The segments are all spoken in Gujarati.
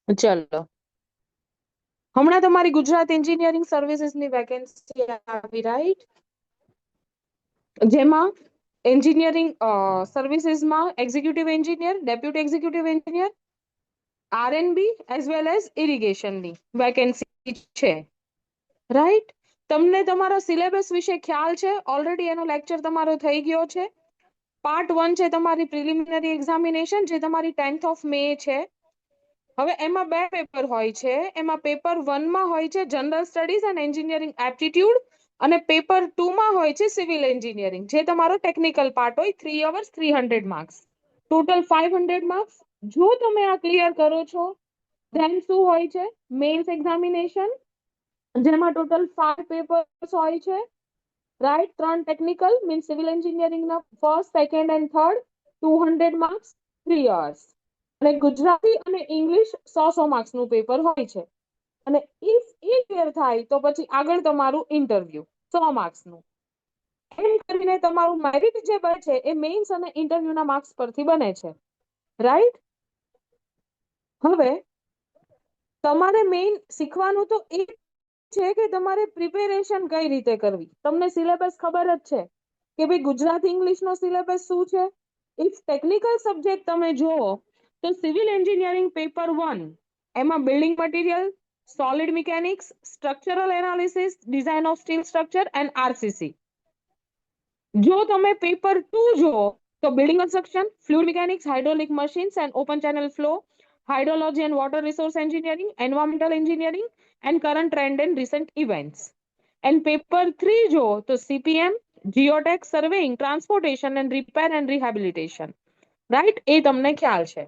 ચલો, હમણાં તમારી ગુજરાત એન્જિનિયરિંગ સર્વિસીસની વેકેન્સી આવી, રાઈટ? જેમાં એન્જિનિયરિંગ સર્વિસીસમાં executive engineer, deputy executive engineer, RNB as well as ઇરિગેશનની વેકેન્સી છે, રાઈટ? તમને તમારા સિલેબસ વિશે ખ્યાલ છે? ઓલરેડી એનો લેક્ચર તમારો થઈ ગયો છે. પાર્ટ 1 છે તમારી પ્રિલિમિનરી એક્ઝામિનેશન, જે તમારી 10th ઓફ મે છે. હવે એમાં બે પેપર હોય છે. એમાં પેપર 1 હોય છે general studies and engineering aptitude, અને પેપર 2 હોય છે સિવિલ એન્જિનિયરિંગ, જે તમારો ટેકનિકલ પાર્ટ હોય. 3 અવર્સ 300 માર્ક્સ, ટોટલ 500 માર્ક્સ. જો તમે આ ક્લિયર કરો છો, ધેન શું હોય છે? મેન્સ એક્ઝામિનેશન, જેમાં ટોટલ 5 પેપર્સ હોય છે, રાઈટ? 3 ટેકનિકલ મીન્સ સિવિલ એન્જિનિયરિંગના first, second and third, 200 marks, 3 hours. અને ગુજરાતી અને ઇંગ્લિશ 100 માર્ક્સનું પેપર હોય છે. અને ઇફ એ ક્લિયર થાય તો પછી આગળ તમારું ઇન્ટરવ્યુ 100 માર્ક્સનું. એમ કરીને તમારું મેરિટ જે બને છે એ મેઇન્સ અને ઇન્ટરવ્યુના માર્ક્સ પરથી બને છે, રાઈટ? હવે તમારે મેઇન શીખવાનું તો એ છે કે તમારે પ્રિપેરેશન કઈ રીતે કરવી. તમને સિલેબસ ખબર જ છે કે ભાઈ ગુજરાતી ઇંગ્લિશનો સિલેબસ શું છે. ઇફ ટેકનિકલ સબ્જેક્ટ તમે જુઓ તો સિવિલ એન્જિનિયરિંગ પેપર 1 એમાં building material, solid mechanics, structural analysis, design of steel structure and RCC. જો તમે પેપર 2 જુઓ તો building construction, fluid mechanics, hydraulic machines and open channel flow, hydrology and water resource engineering, environmental engineering and current trend and recent events. And paper 3 જુઓ તો CPM, geotech, surveying, transportation and repair and rehabilitation, right? એ તમને ખ્યાલ છે.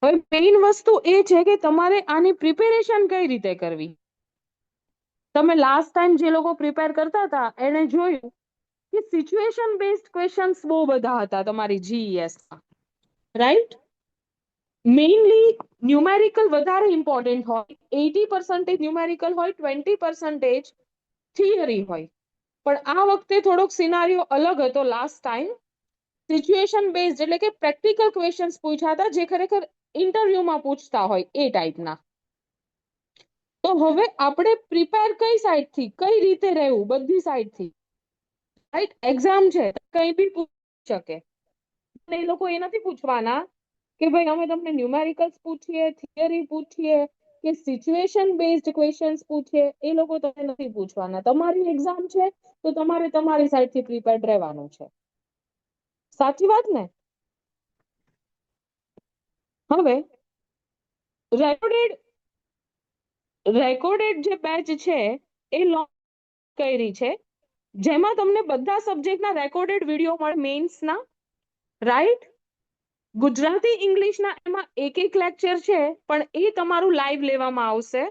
હવે મેઇન વસ્તુ એ છે કે તમારે આની પ્રિપેરેશન કઈ રીતે કરવી. તમે લાસ્ટ ટાઈમ જે લોકો પ્રિપેર કરતા હતા એને જોયું કે સિચ્યુએશન બેઝડ ક્વેશ્ચન્સ બહુ બધા હતા તમારી જીઈએસ માં, રાઈટ? મેઇનલી ન્યુમેરિકલ વધારે ઇમ્પોર્ટન્ટ હોય. 80% ન્યુમેરિકલ હોય, 20% થિયરી હોય. પણ આ વખતે થોડોક સિનારીઓ અલગ હતો. લાસ્ટ ટાઈમ સિચ્યુએશન બેઝડ એટલે કે પ્રેક્ટિકલ ક્વેશ્ચન્સ પૂછ્યા હતા, જે ખરેખર ઇન્ટરવ્યુમાં પૂછતા હોય એ ટાઈપના. તો હવે આપણે પ્રિપેર કઈ સાઈડથી, કઈ રીતે રહેવું, બધી સાઈડથી, રાઈટ? એક્ઝામ છે, કઈ બી પૂછી શકે. એ લોકો એ નથી પૂછવાના કે ભાઈ અમે તમને ન્યુમેરિકલ્સ પૂછીએ, થિયરી પૂછીએ કે સિચ્યુએશન બેઝડ ક્વેશ્ચન્સ પૂછીએ. એ લોકો તમને નથી પૂછવાના. તમારી એક્ઝામ છે તો તમારે તમારી સાઈડથી પ્રિપેર્ડ રહેવાનું છે. સાચી વાત ને? હવે રેકોર્ડેડ જે બેચ છે એ લોન્ચ કરી છે, જેમાં તમને બધા સબ્જેક્ટના રેકોર્ડેડ વિડીયો મળે મેઇન્સના, રાઈટ? ગુજરાતી ઇંગ્લિશના એમાં એક એક લેક્ચર છે, પણ એ તમારું લાઈવ લેવામાં આવશે.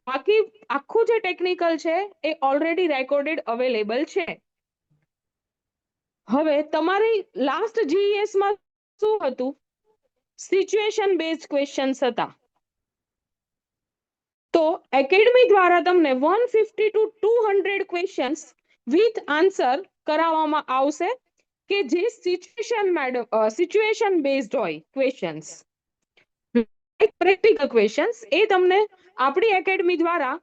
બાકી આખું જે ટેકનિકલ છે એ ઓલરેડી રેકોર્ડેડ અવેલેબલ છે. હવે તમારી લાસ્ટ જીએસ માં શું હતું? સિચ્યુએશન બેઝડ ક્વેશ્ચન્સ હતા. તો એકેડમી દ્વારા તમને 150 to 200 ક્વેશ્ચન્સ વિથ આન્સર કરાવવામાં આવશે, કે જે સિચ્યુએશન બેઝડ હોય ક્વેશ્ચન્સ, પ્રેક્ટિકલ ક્વેશ્ચન્સ. એ તમને આપણી એકેડમી દ્વારા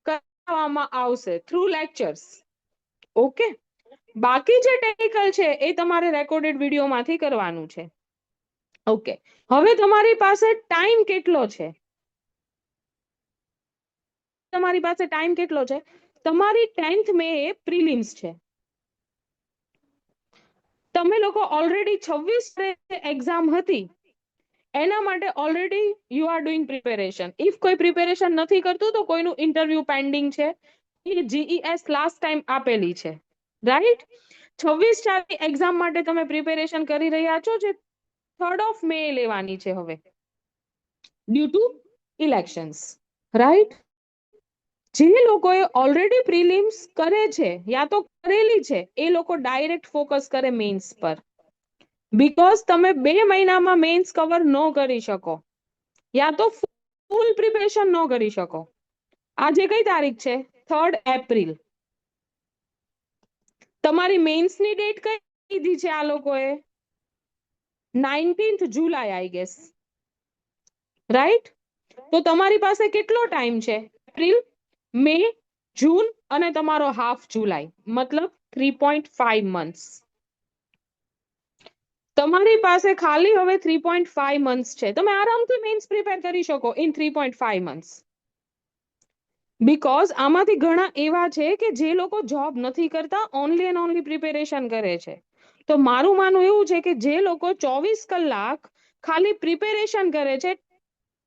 કરાવવામાં આવશે થ્રુ લેક્ચર્સ. ઓકે, બાકી જે ટેકનિકલ છે એ તમારે રેકોર્ડેડ વિડીયોમાંથી કરવાનું છે. ઓકે, હવે તમારી પાસે ટાઈમ કેટલો છે? તમારી પાસે ટાઈમ કેટલો છે? તમારી 10th મે એ પ્રિલિમ્સ છે. તમે લોકો ઓલરેડી 26 એક્ઝામ હતી, એના માટે already you are doing preparation. If કોઈ પ્રિપેરેશન નથી કરતું તો કોઈનું ઇન્ટરવ્યુ પેન્ડિંગ છે. એ જીઈએસ લાસ્ટ ટાઈમ આપેલી છે, રાઈટ? 26 એક્ઝામ માટે તમે પ્રિપેરેશન કરી રહ્યા છો, જે 3rd of May લેવાની છે હવે, ડ્યુ ટુ ઇલેક્શન્સ, રાઈટ? જે લોકોએ ઓલરેડી પ્રિલિમ્સ કરે છે યા તો કરેલી છે, એ લોકો ડાયરેક્ટ ફોકસ કરે મેઇન્સ પર. બીકોઝ તમે 2 મહિનામાં મેઇન્સ કવર ન કરી શકો, યા તો ફૂલ પ્રિપેરેશન ન કરી શકો. આજે કઈ તારીખ છે? 3rd April. તમારી મેઇન્સની ડેટ કઈ દીધી છે આ લોકોએ? 19th July I guess. Right? તો તમારી પાસે કેટલો ટાઈમ છે? એપ્રિલ, મે, જૂન અને તમારો હાફ જુલાઈ, મતલબ 3.5 મંથ્સ. તમારી પાસે ખાલી હવે 3.5 મંથ્સ છે. તમે આરામથી મેન્સ પ્રિપેર કરી શકો ઇન 3.5 મંથ્સ. બીકોઝ આમાંથી ઘણા એવા છે કે જે લોકો જોબ નથી કરતા, ઓનલી એન્ડ ઓનલી પ્રિપેરેશન કરે છે. તો મારું માનવું એવું છે કે જે લોકો 24 કલાક ખાલી પ્રિપેરેશન કરે છે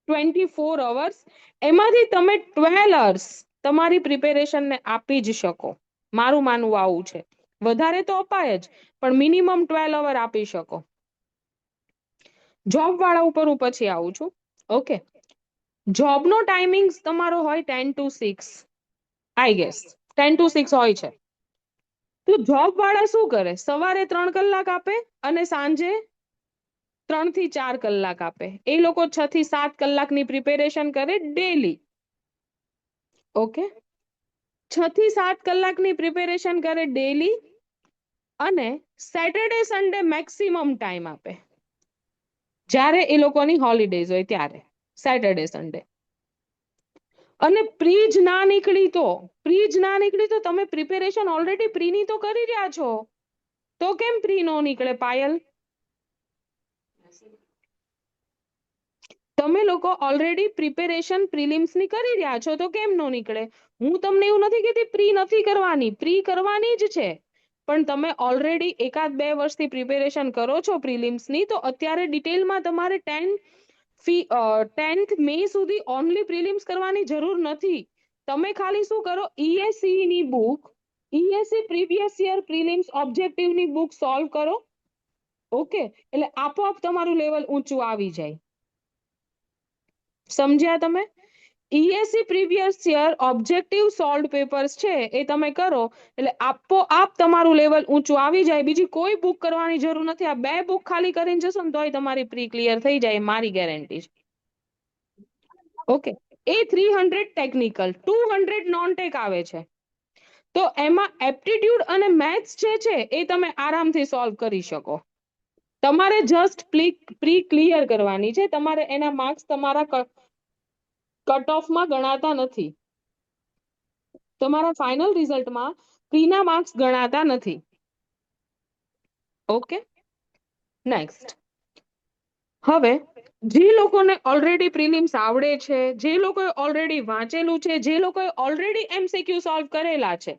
24 અવર્સ, એમાંથી તમે 12 અવર્સ તમારી પ્રિપેરેશનને આપી જ શકો. મારું માનવું આવું છે. વધારે તો અપાય જ, પણ મિનિમમ 12 અવર આપી શકો. જોબ વાળા ઉપર હું પછી આવું છું. ઓકે, જોબનો ટાઈમિંગ તમારો હોય 10 to 6, આઈ ગેસ 10 to 6 હોય છે. તો જોબ વાળા શું કરે? સવારે 3 કલાક આપે અને સાંજે 3 થી 4 કલાક આપે. એ લોકો 6 થી 7 કલાકની પ્રિપેરેશન કરે ડેલી. ઓકે, 6 થી 7 કલાકની પ્રિપેરેશન કરે ડેલી અને સેટરડે સન્ડે મેક્સિમમ ટાઈમ આપે, જ્યારે એ લોકોની હોલિડેઝ હોય ત્યારે, સેટરડે સન્ડે. અને પ્રી જ ના નીકળી તો તમે પ્રિપેરેશન ઓલરેડી પ્રીની તો કરી રહ્યા છો, તો કેમ પ્રી નો નીકળે પાયલ? તમે લોકો ઓલરેડી પ્રિપેરેશન પ્રિલિમ્સ ની કરી રહ્યા છો, તો કેમ નો નીકળે? હું તમને એવું નથી કહેતી પ્રી નથી કરવાની, પ્રી કરવાની જ છે. પણ તમે ઓલરેડી 1-2 વર્ષથી પ્રિપેરેશન કરો છો પ્રિલિમ્સ ની, તો અત્યારે ડિટેલમાં તમારે 10th મે સુધી ઓનલી પ્રિલિમ્સ કરવાની જરૂર નથી. તમે ખાલી શું કરો? ESE ની book, ESE previous year prelims objective ની બુક સોલ્વ કરો. ઓકે, એટલે આપોઆપ તમારું લેવલ ઊંચું આવી જાય. સમજ્યા તમે? ESE previous year objective solve papers છે એ તમે કરો એટલે આપોઆપ તમારું લેવલ ઊંચું આવી જાય. બીજી કોઈ બુક કરવાની જરૂર નથી. આ 2 બુક ખાલી કરીને જશો ને તોય તમારી પ્રી ક્લિયર થઈ જાય, મારી ગેરંટી છે. ઓકે, એ 300 ટેકનિકલ, 200 નોન ટેક આવે છે. તો એમાં એપ્ટિટ્યુડ અને મેથ્સ જે છે એ તમે આરામથી સોલ્વ કરી શકો. તમારે જસ્ટ પ્રી ક્લિયર કરવાની છે. તમારે એના માર્ક્સ તમારા કટ ઓફમાં ગણાતા નથી. તમારા ફાઇનલ રિઝલ્ટમાં પ્રીના માર્ક્સ ગણાતા નથી. Okay, next. હવે જે લોકોને ઓલરેડી પ્રિલિમ્સ આવડે છે, જે લોકોએ ઓલરેડી વાંચેલું છે, જે લોકોએ ઓલરેડી MCQ સોલ્વ કરેલા છે,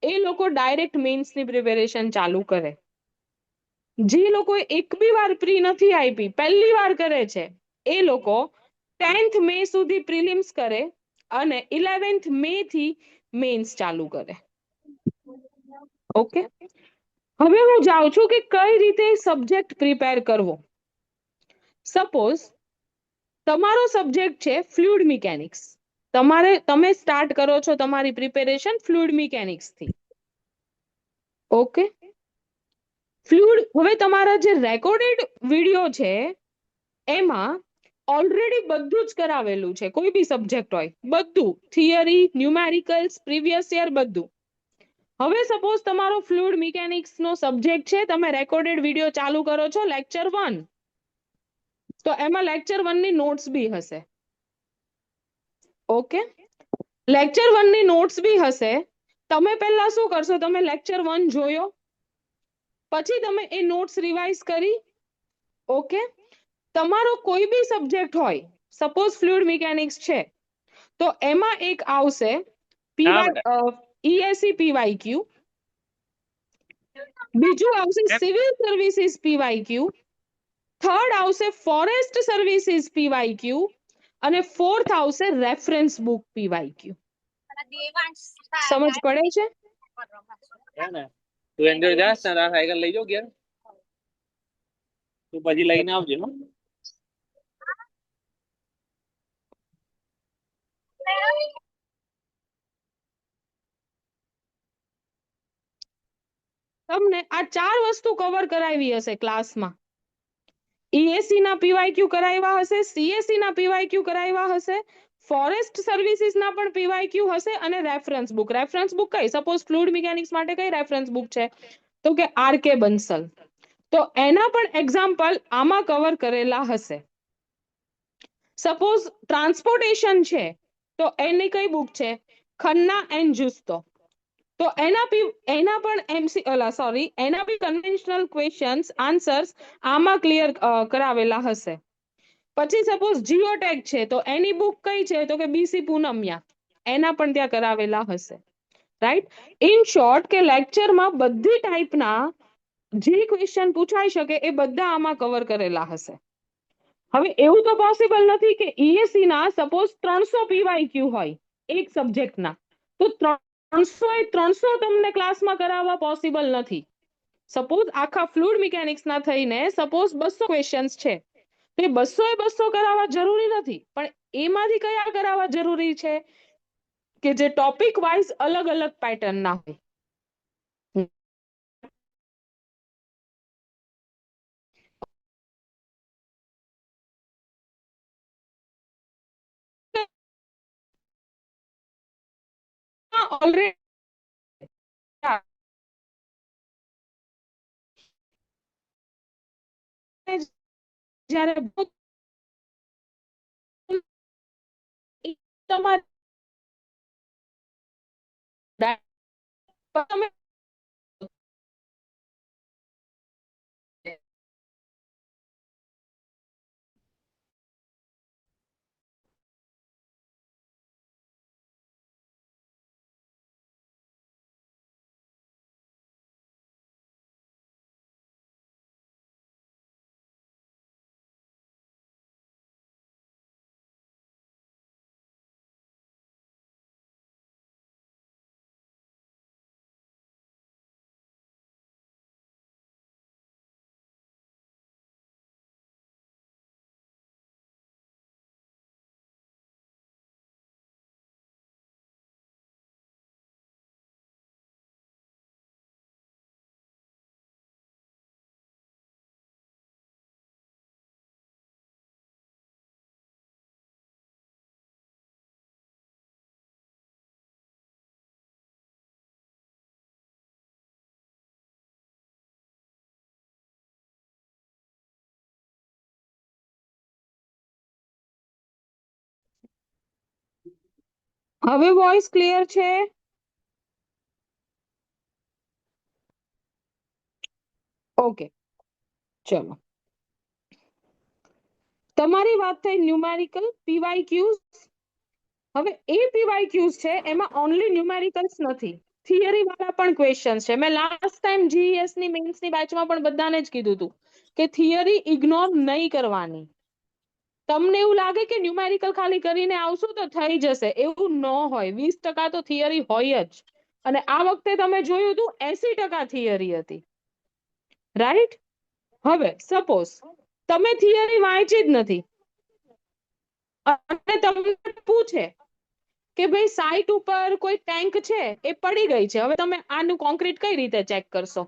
એ લોકો ડાયરેક્ટ મેન્સની પ્રિપેરેશન ચાલુ કરે. જે લોકોએ એક બી વાર પ્રી નથી આપી, પહેલી વાર કરે છે, એ લોકો 10th મે સુધી પ્રિલિમ્સ કરે અને 11th મે થી મેન્સ ચાલુ કરે. ઓકે, હવે હું જાઉં છું કે કઈ રીતે સબ્જેક્ટ પ્રિપેર કરવો. સપોઝ તમારો સબ્જેક્ટ છે ફ્લુઇડ મિકેનિક્સ. તમે સ્ટાર્ટ કરો છો તમારી પ્રિપેરેશન ફ્લુઇડ મિકેનિક્સ થી. ઓકે, હવે તમારા જે રેકોર્ડેડ વિડિયો છે એમાં ઓલરેડી બધું જ કરાવેલું છે. કોઈ બી સબ્જેક્ટ હોય, બધું, થિયરી, ન્યુમેરિકલ્સ, પ્રીવિયસ યર, બધું. હવે સપોઝ તમારો ફ્લુઇડ મિકેનિક્સ નો સબ્જેક્ટ છે, તમે રેકોર્ડેડ વિડિયો ચાલુ કરો છો લેક્ચર 1, તો એમાં લેક્ચર 1 ની નોટ્સ બી હશે. ઓકે, લેક્ચર 1 ની નોટ્સ બી હશે. તમે પહેલા શું કરશો? તમે લેક્ચર 1 જોયો, પછી તમે એ નોટ્સ રિવાઇઝ કરી. ઓકે, તમારો કોઈ બી સબ્જેક્ટ હોય, સપોઝ ફ્લુઇડ મિકેનિક્સ છે, તો એમાં એક આવશે ESE PYQ, બીજું આવશે સિવિલ સર્વિસીસ PYQ, થર્ડ આવશે ફોરેસ્ટ સર્વિસીસ PYQ અને ફોર્થ આવશે રેફરન્સ બુક PYQ. સમજ પડે છે? તું એન્જોય જાસ ને તારા સાયકલ લઈ જાવ ઘેર, તું પછી લઈને આવજે. તમને આ 4 વસ્તુ કવર કરાવી હશે ક્લાસમાં. ESE ના PYQ કરાવ્યા હશે, CSE ના PYQ કરાવ્યા હશે, ફોરેસ્ટ સર્વિસીસ ના પણ PYQ હશે અને રેફરન્સ બુક. રેફરન્સ બુક કઈ? સપોઝ ફ્લુઇડ મિકેનિક્સ માટે કઈ રેફરન્સ બુક છે? તો કે RK બંસલ. તો એના પણ એક્ઝામ્પલ આમાં કવર કરેલા હશે. સપોઝ ટ્રાન્સપોર્ટેશન છે તો એની કઈ બુક છે? ખન્ના એન્ડ જુસ્તો. તો એના બી કન્વેન્શનલ ક્વેશ્ચન્સ આન્સર્સ આમાં ક્લિયર કરાવેલા હશે. પછી સપોઝ જીઓટેક છે તો એની બુક કઈ છે? તો કે બીસી પૂનમિયા, એના પણ ત્યાં કરાવેલા હશે. રાઈટ. ઇન શોર્ટ કે લેક્ચરમાં બધી ટાઈપના જે ક્વેશ્ચન પૂછાઈ શકે એ બધા આમાં કવર કરેલા હશે. હવે એવું તો પોસિબલ નથી કે ઈએસસી ના સપોઝ 300 પીવાયક્યુ હોય એક સબ્જેક્ટના, તો 300 તમને ક્લાસમાં કરાવવા પોસિબલ નથી. સપોઝ આખા ફ્લુઇડ મિકેનિક્સના થઈને સપોઝ 200 ક્વેશ્ચન્સ છે, તો એ 200 કરાવવા જરૂરી નથી, પણ એમાંથી કયા કરાવવા જરૂરી છે? કે જે ટોપિક વાઇઝ અલગ અલગ પેટર્ન ના હોય. ઓલરેડી જ્યારે તમારે તમે હવે વોઇસ ક્લિયર છે? ઓકે, ચલો. તમારી વાત થઈ ન્યુમેરિકલ પીવાયક્યુઝ. હવે એ પીવાયક્યુઝ છે એમાં ઓનલી ન્યુમેરિકલ્સ નથી, થિયરી વાળા પણ ક્વેશ્ચન છે. મેં લાસ્ટ ટાઈમ જીએસ ની મેન્સ ની બેચમાં પણ બધાને જ કીધું હતું કે થિયરી ઇગ્નોર નહીં કરવાની. તમને એવું લાગે કે ન્યુમેરિકલ ખાલી કરીને આવશું તો થઈ જશે, એવું ન હોય. 20% તો થિયરી હોય જ, અને આ વખતે તમે જોયું હતું 80% થિયરી હતી. રાઈટ. હવે સપોઝ તમે થિયરી વાંચી જ નથી અને તમને પૂછે કે ભાઈ સાઇટ ઉપર કોઈ ટેન્ક છે એ પડી ગઈ છે, હવે તમે આનું કોન્ક્રીટ કઈ રીતે ચેક કરશો?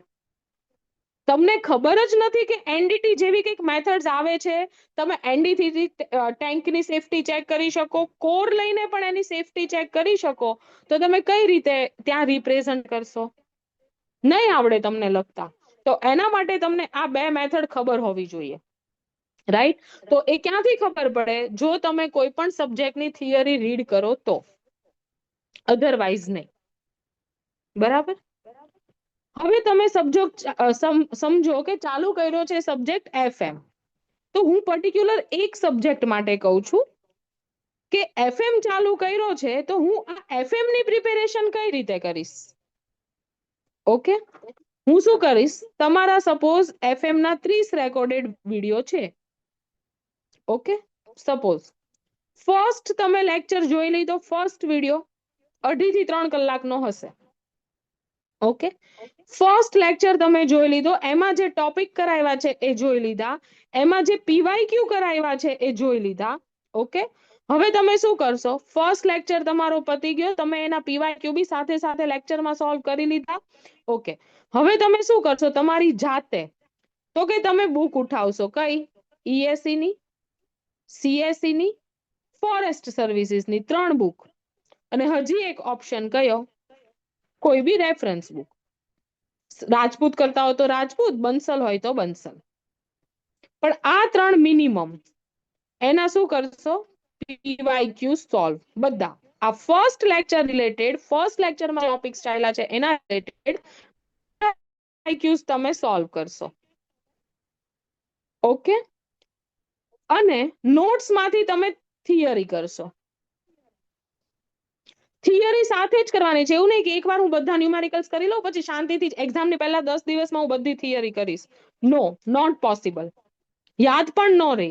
તમને ખબર જ નથી કે એનડીટી જેવી કંઈક મેથડ્સ આવે છે. તમે એનડીટી થી ટેન્કની સેફટી ચેક કરી શકો, કોર લઈને પણ એની સેફટી ચેક કરી શકો, તો તમે કઈ રીતે ત્યાં રિપ્રેઝન્ટ કરશો? નહીં આવડે તમને લખતા. તો એના માટે તમને આ બે મેથડ ખબર હોવી જોઈએ. રાઈટ. તો એ ક્યાંથી ખબર પડે? જો તમે કોઈ પણ સબ્જેક્ટની થિયરી રીડ કરો તો, અધરવાઇઝ નહીં. બરાબર. હવે તમે સમજો કે ચાલુ કર્યો છે સબ્જેક્ટ એફએમ, તો હું પર્ટિક્યુલર એક સબ્જેક્ટ માટે કહું છું કે એફએમ ચાલુ કર્યો છે તો હું આ એફએમ ની પ્રિપેરેશન કઈ રીતે કરીશ? ઓકે, હું શું કરીશ? તમારા સપોઝ એફએમ ના 30 રેકોર્ડેડ વિડીયો છે. ઓકે, સપોઝ ફર્સ્ટ તમે લેક્ચર જોઈ લીધો, ફર્સ્ટ વિડીયો 2.5 થી 3 કલાકનો હશે. ઓકે, ફર્સ્ટ લેક્ચર તમે જોઈ લીધો, એમાં જે ટોપિક કરાવ્યા છે એ જોઈ લીધા, એમાં જે પીવાયક્યુ કરાવ્યા છે એ જોઈ લીધા. ઓકે, હવે તમે શું કરશો? ફર્સ્ટ લેક્ચર તમારો પતી ગયો, તમે એના પીવાયક્યુ બી સાથે સાથે લેક્ચરમાં સોલ્વ કરી લીધા. ઓકે, હવે તમે શું કરશો તમારી જાતે? તો કે તમે બુક ઉઠાવશો, કઈ? ઈએસસી ની, સીએસસી ની, ફોરેસ્ટ સર્વિસીસ ની 3 બુક, અને હજી એક ઓપ્શન કયો? કોઈ બી રેફરન્સ બુક. રાજપૂત કરતા હોય તો રાજપૂત, બંસલ હોય તો બંસલ. પણ આ 3 મિનિમમ. એના શું કરશો? PYQ સોલ્વ બધા. આ ફર્સ્ટ લેક્ચર રિલેટેડ, ફર્સ્ટ લેક્ચરમાં ટોપિક્સ ચાલ્યા છે એના રિલેટેડ PYQs તમે સોલ્વ કરશો. ઓકે, અને નોટ્સ માંથી તમે થિયરી કરશો. થિયરી સાથે જ કરવાની છે. એવું નહીં કે એકવાર હું બધા ન્યુમેરિકલ્સ કરી લઉં પછી શાંતિથી એક્ઝામની પહેલા 10 દિવસમાં હું બધી થિયરી કરીશ. નો, નોટ પોસિબલ. યાદ પણ ન રહે.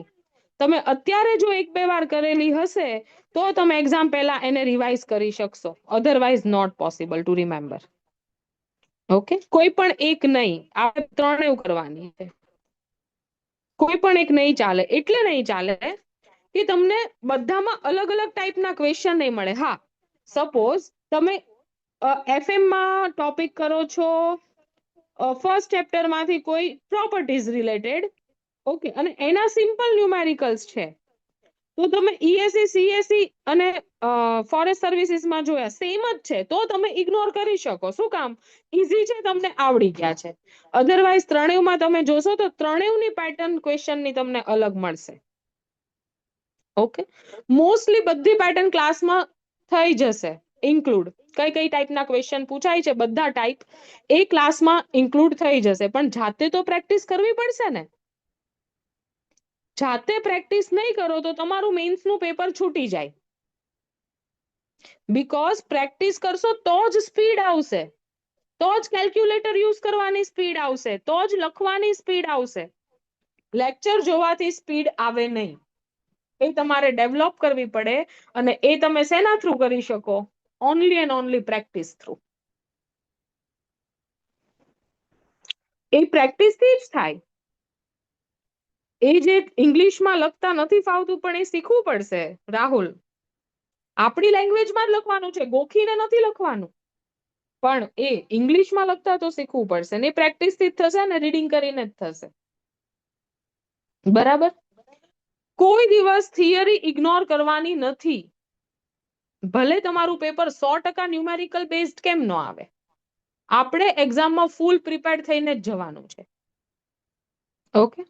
તમે અત્યારે જો 1-2 વાર કરેલી હશે તો તમે એક્ઝામ પહેલા એને રિવાઇઝ કરી શકશો. Otherwise not possible to remember. Okay, કોઈ પણ એક નહીં, આપણે ત્રણેય કરવાની છે. કોઈ પણ એક નહીં ચાલે. એટલે નહીં ચાલે કે તમને બધામાં અલગ અલગ ટાઈપના ક્વેશ્ચન નહીં મળે. હા, સપોઝ તમે FM માં ટોપિક કરો છો, ફર્સ્ટ ચેપ્ટર માંથી કોઈ પ્રોપર્ટીઝ રિલેટેડ, ઓકે, અને એના સિમ્પલ ન્યુમેરિકલ્સ છે, તો તમે ESE CSE અને ફોરેસ્ટ સર્વિસીસમાં જોયા સેમ જ છે, તો તમે ઇગ્નોર કરી શકો. શું કામ? ઈઝી છે, તમને આવડી ગયા છે. અધરવાઇઝ ત્રણેયમાં તમે જોશો તો ત્રણેયની પેટર્ન ક્વેશ્ચનની તમને અલગ મળશે. ઓકે, મોસ્ટલી બધી પેટર્ન ક્લાસમાં થઈ જશે ઇન્ક્લુડ. કઈ કઈ ટાઈપના ક્વેશ્ચન પૂછાય છે બધા ટાઈપ એ ક્લાસમાં ઇન્ક્લુડ થઈ જશે. પણ જાતે તો પ્રેક્ટિસ કરવી પડશે ને. જાતે પ્રેક્ટિસ નહીં કરો તો તમારું મેન્સનું પેપર છૂટી જાય. બીકોઝ પ્રેક્ટિસ કરશો તો જ સ્પીડ આવશે, તો જ કેલ્ક્યુલેટર યુઝ કરવાની સ્પીડ આવશે, તો જ લખવાની સ્પીડ આવશે. લેક્ચર જોવાથી સ્પીડ આવે નહીં. એ તમારે ડેવલપ કરવી પડે, અને એ તમે શેના થ્રુ કરી શકો? Only and only practice through. એ પ્રેક્ટિસથી જ થાય. એ જે ઇંગ્લિશમાં લખતા નથી ફાવતું પણ એ શીખવું પડશે રાહુલ. આપણી લેંગ્વેજમાં જ લખવાનું છે, ગોખીને નથી લખવાનું. પણ એ ઇંગ્લિશમાં લખતા તો શીખવું પડશે ને. પ્રેક્ટિસથી જ થશે ને, રીડિંગ કરીને જ થશે. બરાબર? કોઈ દિવસ થિયરી ઇગ્નોર કરવાની નથી. ભલે તમારું પેપર 100% ન્યુમેરિકલ બેઝડ કેમ ન આવે, આપણે એક્ઝામમાં ફૂલ પ્રિપેર્ડ થઈને જ જવાનું છે. ઓકે,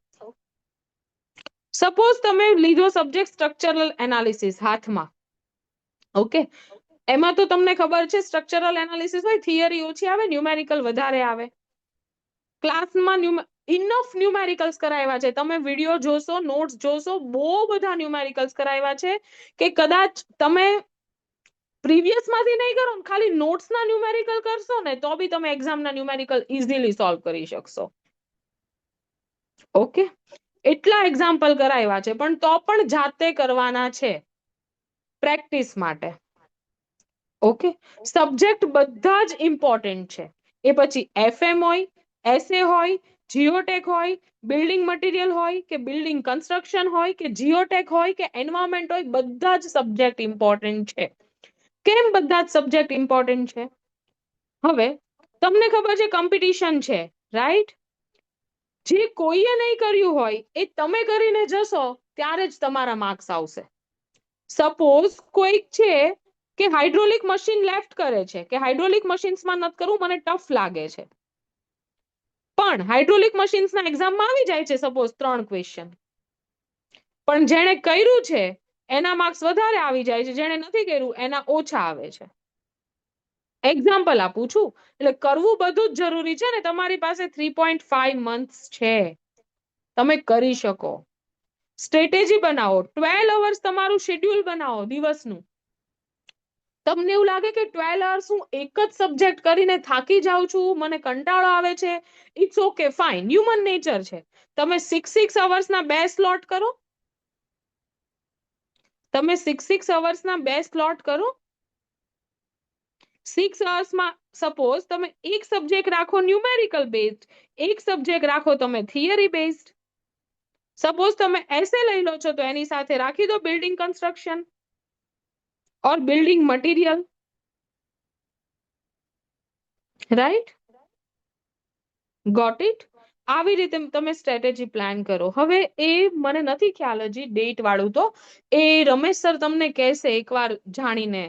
સપોઝ તમે લીધો સબ્જેક્ટ સ્ટ્રક્ચરલ એનાલિસિસ હાથમાં. ઓકે, એમાં તો તમને ખબર છે સ્ટ્રક્ચરલ એનાલિસિસ હોય, થિયરી ઓછી આવે, ન્યુમેરિકલ વધારે આવે. ક્લાસમાં ઇનફ ન્યુમેરિકલ્સ કરાવ્યા છે. તમે વિડીયો જોશો, નોટ્સ જોશો, બહુ બધા ન્યુમેરિકલ્સ કરાવ્યા છે કે કદાચ તમે પ્રીવિયસમાંથી નહીં કરો ને, ખાલી નોટ્સના ન્યુમેરિકલ કરશો ને તો બી તમે એક્ઝામના ન્યુમેરિકલ ઇઝીલી સોલ્વ કરી શકશો. ઓકે, એટલા એક્ઝામ્પલ કરાવ્યા છે, પણ તો પણ જાતે કરવાના છે પ્રેક્ટિસ માટે. ઓકે, સબ્જેક્ટ બધા જ ઇમ્પોર્ટન્ટ છે. એ પછી FM હોય, SA હોય, જીઓટેક હોય, બિલ્ડિંગ મટીરિયલ હોય કે બિલ્ડિંગ કન્સ્ટ્રક્શન હોય કે જીઓટેક હોય કે એન્વાયરમેન્ટ હોય, બધા જ સબ્જેક્ટ ઇમ્પોર્ટન્ટ છે. કેમ બધા જ સબ્જેક્ટ ઇમ્પોર્ટન્ટ છે? હવે તમને ખબર છે કોમ્પિટિશન છે, રાઈટ? જે કોઈએ નહીં કર્યું હોય એ તમે કરીને જશો ત્યારે જ તમારા માર્ક્સ આવશે. સપોઝ કોઈક છે કે હાઇડ્રોલિક મશીન લેફ્ટ કરે છે કે હાઇડ્રોલિક મશીન્સમાં નથી કરવું, મને ટફ લાગે છે, પણ હાઇડ્રોલિક મશીન્સના એક્ઝામમાં આવી જાય છે સપોઝ 3 ક્વેશ્ચન, પણ જેણે કર્યું છે એના માર્ક્સ વધારે આવી જાય છે, જેણે નથી કર્યું એના ઓછા આવે છે. એક્ઝામ્પલ આપું છું. એટલે કરવું બધું જ જરૂરી છે ને. તમારી પાસે 3.5 months છે, તમે કરી શકો. સ્ટ્રેટેજી બનાવો, 12 અવર્સ તમારું શેડ્યુલ બનાવો દિવસનું. તમને એવું લાગે કે 12 અવર્સ હું એક જ સબ્જેક્ટ કરીને થાકી જાઉં છું, મને કંટાળો આવે છે, it's okay, fine, human nature છે. તમે 6 અવર્સના 2 સ્લોટ કરો. તમે 6 અવર્સના 2 સ્લોટ કરો. 6 અવર્સમાં સપોઝ તમે એક સબ્જેક્ટ રાખો ન્યુમેરિકલ બેઝડ, એક સબ્જેક્ટ રાખો તમે થિયરી બેઝડ. સપોઝ તમે એસે લઈ લો છો તો એની સાથે રાખી દો building construction or building material, right? Got it? આવી રીતે તમે સ્ટ્રેટેજી પ્લાન કરો. હવે એ મને નથી ખ્યાલ હજી ડેટ વાળું, તો એ રમેશ સર તમને કહેશે એકવાર જાણીને.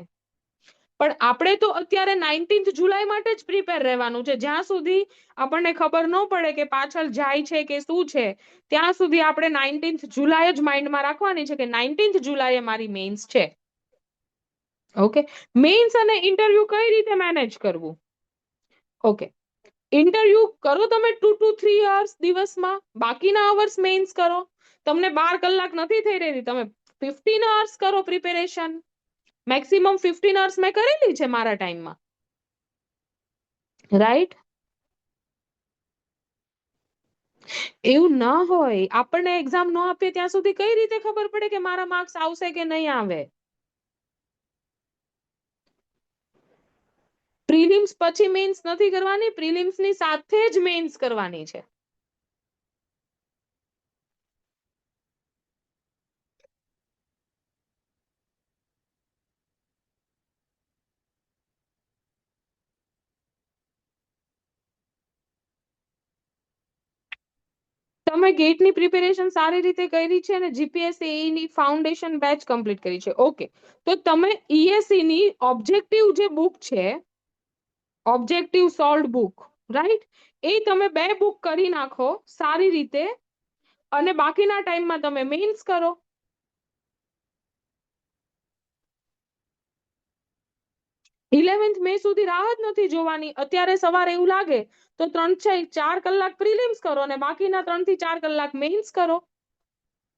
પણ આપણે તો અત્યારે 19th જુલાઈ માટે જ પ્રિપેર રહેવાનું છે. જ્યાં સુધી આપણને ખબર ન પડે કે પાછળ જાય છે કે શું છે, ત્યાં સુધી આપણે 19th જુલાઈ જ માઇન્ડમાં રાખવાની છે કે 19th જુલાઈએ મારી મેઇન્સ છે. ઓકે, મેઇન્સ અને ઇન્ટરવ્યુ કઈ રીતે મેનેજ કરવું? ઓકે, ઇન્ટરવ્યુ કરો તમે 2 to 3 hours દિવસમાં, બાકીના અવર્સ મેઇન્સ કરો. તમને 12 કલાક નથી થઈ રહી, તમે 15 hours કરો પ્રિપેરેશન. મેક્સિમમ 15 hours મેં કરેલી છે મારા ટાઈમમાં, રાઈટ? એવું ના હોય. આપણને એક્ઝામ ન આપીએ ત્યાં સુધી કઈ રીતે ખબર પડે કે મારા માર્ક્સ આવશે કે નહીં આવે? પ્રિલિમ્સ પછી મેઇન્સ નથી કરવાની, પ્રિલિમ્સ ની સાથે જ મેઇન્સ કરવાની છે. તમે ગેટની પ્રિપેરેશન સારી રીતે કરી છે અને જીપીએસસી ની ફાઉન્ડેશન બેચ કમ્પ્લીટ કરી છે. ઓકે, તો તમે ઈએસસી ની ઓબ્જેક્ટિવ જે બુક છે, ઓબ્જેક્ટિવ સોલ્ડ બુક, રાઈટ, એ તમે 2 બુક કરી નાખો સારી રીતે, અને બાકીના ટાઈમમાં તમે મેઇન્સ કરો. 11th મે સુધી રાહ જ નથી જોવાની. અત્યારે સવારે એવું લાગે તો 3-4 કલાક પ્રિલિમ્સ કરો અને બાકીના 3 થી 4 કલાક મેઇન્સ કરો.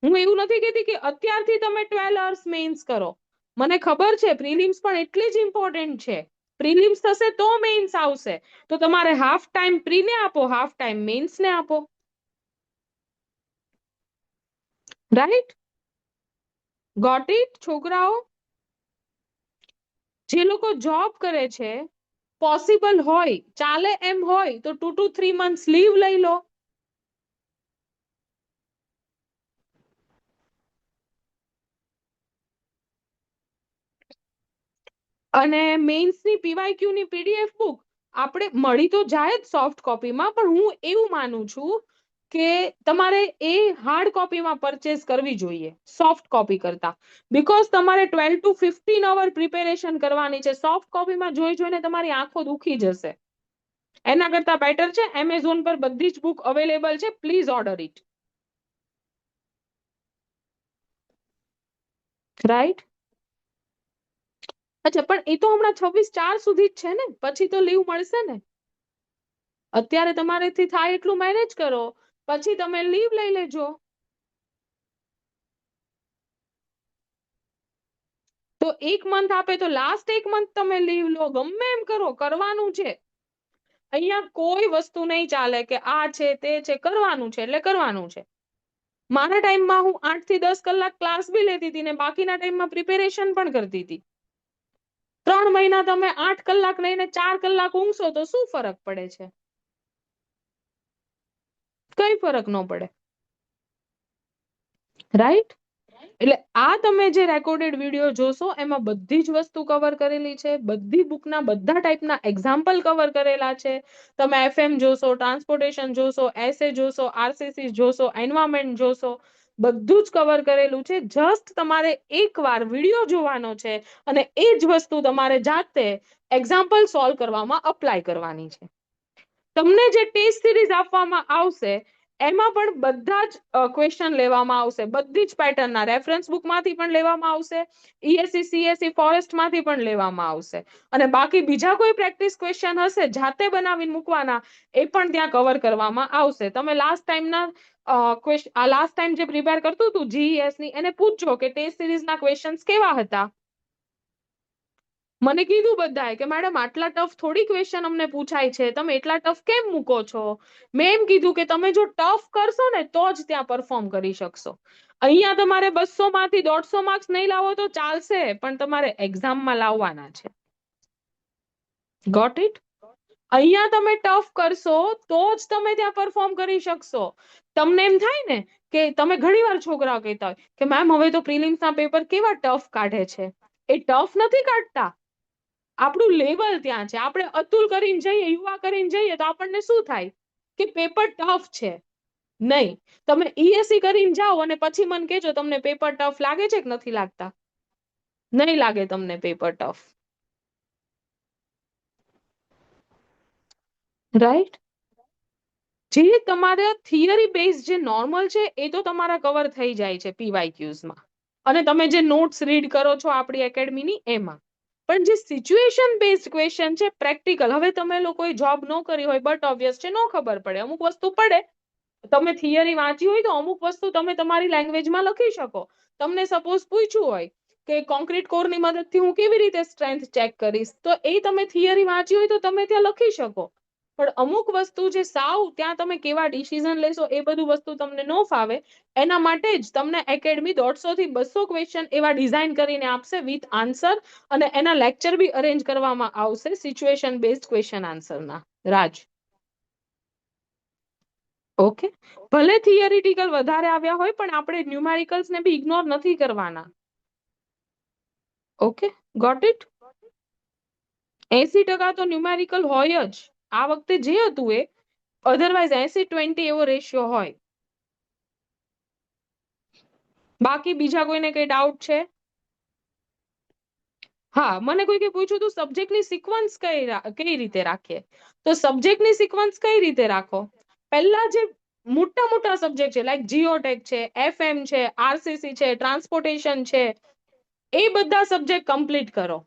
હું એવું નથી કહેતી કે અત્યારથી તમે 12 hours મેઇન્સ કરો. મને ખબર છે પ્રિલિમ્સ પણ એટલી જ ઇમ્પોર્ટન્ટ છે. પ્રિલિમ્સ થશે તો મેઇન્સ આવશે. તો તમારે હાફ ટાઈમ પ્રીને આપો, હાફ ટાઈમ મેઇન્સ ને આપો, રાઈટ? ગોટ ઇટ છોકરાઓ? જે લોકો જોબ કરે છે, પોસિબલ હોય, ચાલે એમ હોય તો 2 to 3 months લીવ લઈ લો. અને મેઇન્સની પીવાયક્યુ ની પીડીએફ બુક આપણે મળી તો જાય જ સોફ્ટ કોપીમાં, પણ હું એવું માનું છું કે તમારે એ હાર્ડ કોપીમાં પરચેસ કરવી જોઈએ સોફ્ટ કોપી કરતા. બીકોઝ તમારે 12 to 15 hour પ્રિપેરેશન કરવાની છે. સોફ્ટ કોપીમાં જોઈને તમારી આંખો દુખી જશે. એના કરતા બેટર છે એમેઝોન પર બધી જ બુક અવેલેબલ છે, પ્લીઝ ઓર્ડર ઇટ, રાઈટ? અચ્છા, પણ એ તો હમણાં 26/4 સુધી જ છે ને, પછી તો લીવ મળશે ને. અત્યારે તમારેથી થાય એટલું મેનેજ કરો, પછી તમે લીવ લઈ લેજો. તો 1 મંથ આપે તો લાસ્ટ 1 મંથ તમે લીવ લો, ગમે એમ કરો, કરવાનું છે. અહીંયા કોઈ વસ્તુ નહીં ચાલે કે આ છે તે છે, કરવાનું છે એટલે કરવાનું છે. મારા ટાઈમમાં હું 8 થી 10 કલાક ક્લાસ બી લેતી હતી ને બાકીના ટાઈમમાં પ્રિપેરેશન પણ કરતી હતી. 3 મહિના તમે 8 કલાક લઈને 4 કલાક ઊંઘશો તો શું ફરક પડે છે? કઈ ફરક ન પડે, રાઈટ? એટલે આ તમે જે રેકોર્ડેડ વિડીયો જોશો એમાં બધી જ વસ્તુ કવર કરેલી છે, બધી બુકના બધા ટાઈપના એક્ઝામ્પલ કવર કરેલા છે. તમે એફએમ જોશો, ટ્રાન્સપોર્ટેશન જોશો, એસએ જોશો, આરસીસી જોશો, એન્વાયરમેન્ટ જોશો, બધું જ કવર કરેલું છે. જસ્ટ તમારે એકવાર વિડીયો જોવાનો છે અને એ જ વસ્તુ તમારે જાતે એક્ઝામ્પલ સોલ્વ કરવામાં અપ્લાય કરવાની છે. તમને જે ટેસ્ટ સિરીઝ આપવામાં આવશે એમાં પણ બધા જ ક્વેશ્ચન લેવામાં આવશે, બધી જ પેટર્નના રેફરન્સ બુકમાંથી પણ લેવામાં આવશે, ઈએસસી સીએસસી ફોરેસ્ટમાંથી પણ લેવામાં આવશે, અને બાકી બીજા કોઈ પ્રેક્ટિસ ક્વેશ્ચન હશે જાતે બનાવીને મૂકવાના, એ પણ ત્યાં કવર કરવામાં આવશે. તમે લાસ્ટ ટાઈમ જે પ્રિપેર કરતું હતું જીઈએસ ની, એને પૂછજો કે ટેસ્ટ સિરીઝના ક્વેશ્ચન્સ કેવા હતા. મને કીધું બધાએ કે મેડમ આટલા ટફ થોડી ક્વેશ્ચન અમને પૂછાય છે, તમે એટલા ટફ કેમ મૂકો છો? મેં એમ કીધું કે તમે જો ટફ કરશો ને તો જ ત્યાં પરફોર્મ કરી શકશો. અહીંયા તમારે 200 માંથી 150 માર્ક્સ નહીં લાવો તો ચાલશે, પણ તમારે એક્ઝામમાં લાવવાના છે. Got it? અહીંયા તમે ટફ કરશો તો જ તમે ત્યાં પરફોર્મ કરી શકશો. તમને એમ થાય ને કે તમે ઘણીવાર છોકરાઓ કહેતા હોય કે મેમ હવે તો પ્રિલિમ્સના પેપર કેવા ટફ કાઢે છે. એ ટફ નથી કાઢતા, આપણું લેવલ ત્યાં છે. આપણે અતુલ કરીને જઈએ, યુવા કરીને જઈએ તો આપણને શું થાય કે પેપર ટફ છે. નહીં, તમે ઈએસસી કરીને જાઓ અને પછી મને કહેજો તમને પેપર ટફ લાગે છે કે નથી લાગતા. નહીં લાગે તમને પેપર ટફ. રાઈટ. જે તમારા થિયરી બેઝ જે નોર્મલ છે એ તો તમારા કવર થઈ જાય છે પીવાયક્યુઝમાં, અને તમે જે નોટ્સ રીડ કરો છો આપણી એકેડમીની એમાં. પણ જે સિચ્યુએશન બેઝડ ક્વેશ્ચન છે પ્રેક્ટિકલ, હવે તમે લોકોએ જોબ ન કરી હોય બટ ઓબ્વિયસ છે, નો ખબર પડે, અમુક વસ્તુ પડે. તમે થિયરી વાંચી હોય તો અમુક વસ્તુ તમે તમારી લેંગ્વેજમાં લખી શકો. તમને સપોઝ પૂછ્યું હોય કે કોન્ક્રીટ કોરની મદદથી હું કેવી રીતે સ્ટ્રેન્થ ચેક કરીશ, તો એ તમે થિયરી વાંચી હોય તો તમે ત્યાં લખી શકો. પણ અમુક વસ્તુ જે સાવ ત્યાં તમે કેવા ડિસિઝન લેશો એ બધું વસ્તુ તમને ન ફાવે. એના માટે જ તમને એકેડમી 150 થી 200 ક્વેશ્ચન એવા ડિઝાઇન કરીને આપશે વિથ આન્સર, અને એના લેક્ચર બી અરેન્જ કરવામાં આવશે સિચ્યુએશન બેઝડ ક્વેશ્ચન આન્સરના. રાજ, ઓકે. ભલે થિયરિટિકલ વધારે આવ્યા હોય પણ આપણે ન્યુમેરિકલ્સ ને બી ઇગ્નોર નથી કરવાના. Okay, got it. 80% તો ન્યુમેરિકલ હોય જ આ વખતે જે હતું એ, અધરવાઇઝ 80-20 એવો રેશિયો હોય. બાકી બીજા કોઈને કઈ ડાઉટ છે? હા, મને કોઈકે પૂછ્યું હતું સબ્જેક્ટની સિક્વન્સ કઈ રીતે રાખીએ. તો સબ્જેક્ટની સિક્વન્સ કઈ રીતે રાખો? પહેલા જે મોટા મોટા સબ્જેક્ટ છે લાઈક જીઓટેક છે, એફએમ છે, આરસીસી છે, ટ્રાન્સપોર્ટેશન છે, એ બધા સબ્જેક્ટ કમ્પ્લીટ કરો.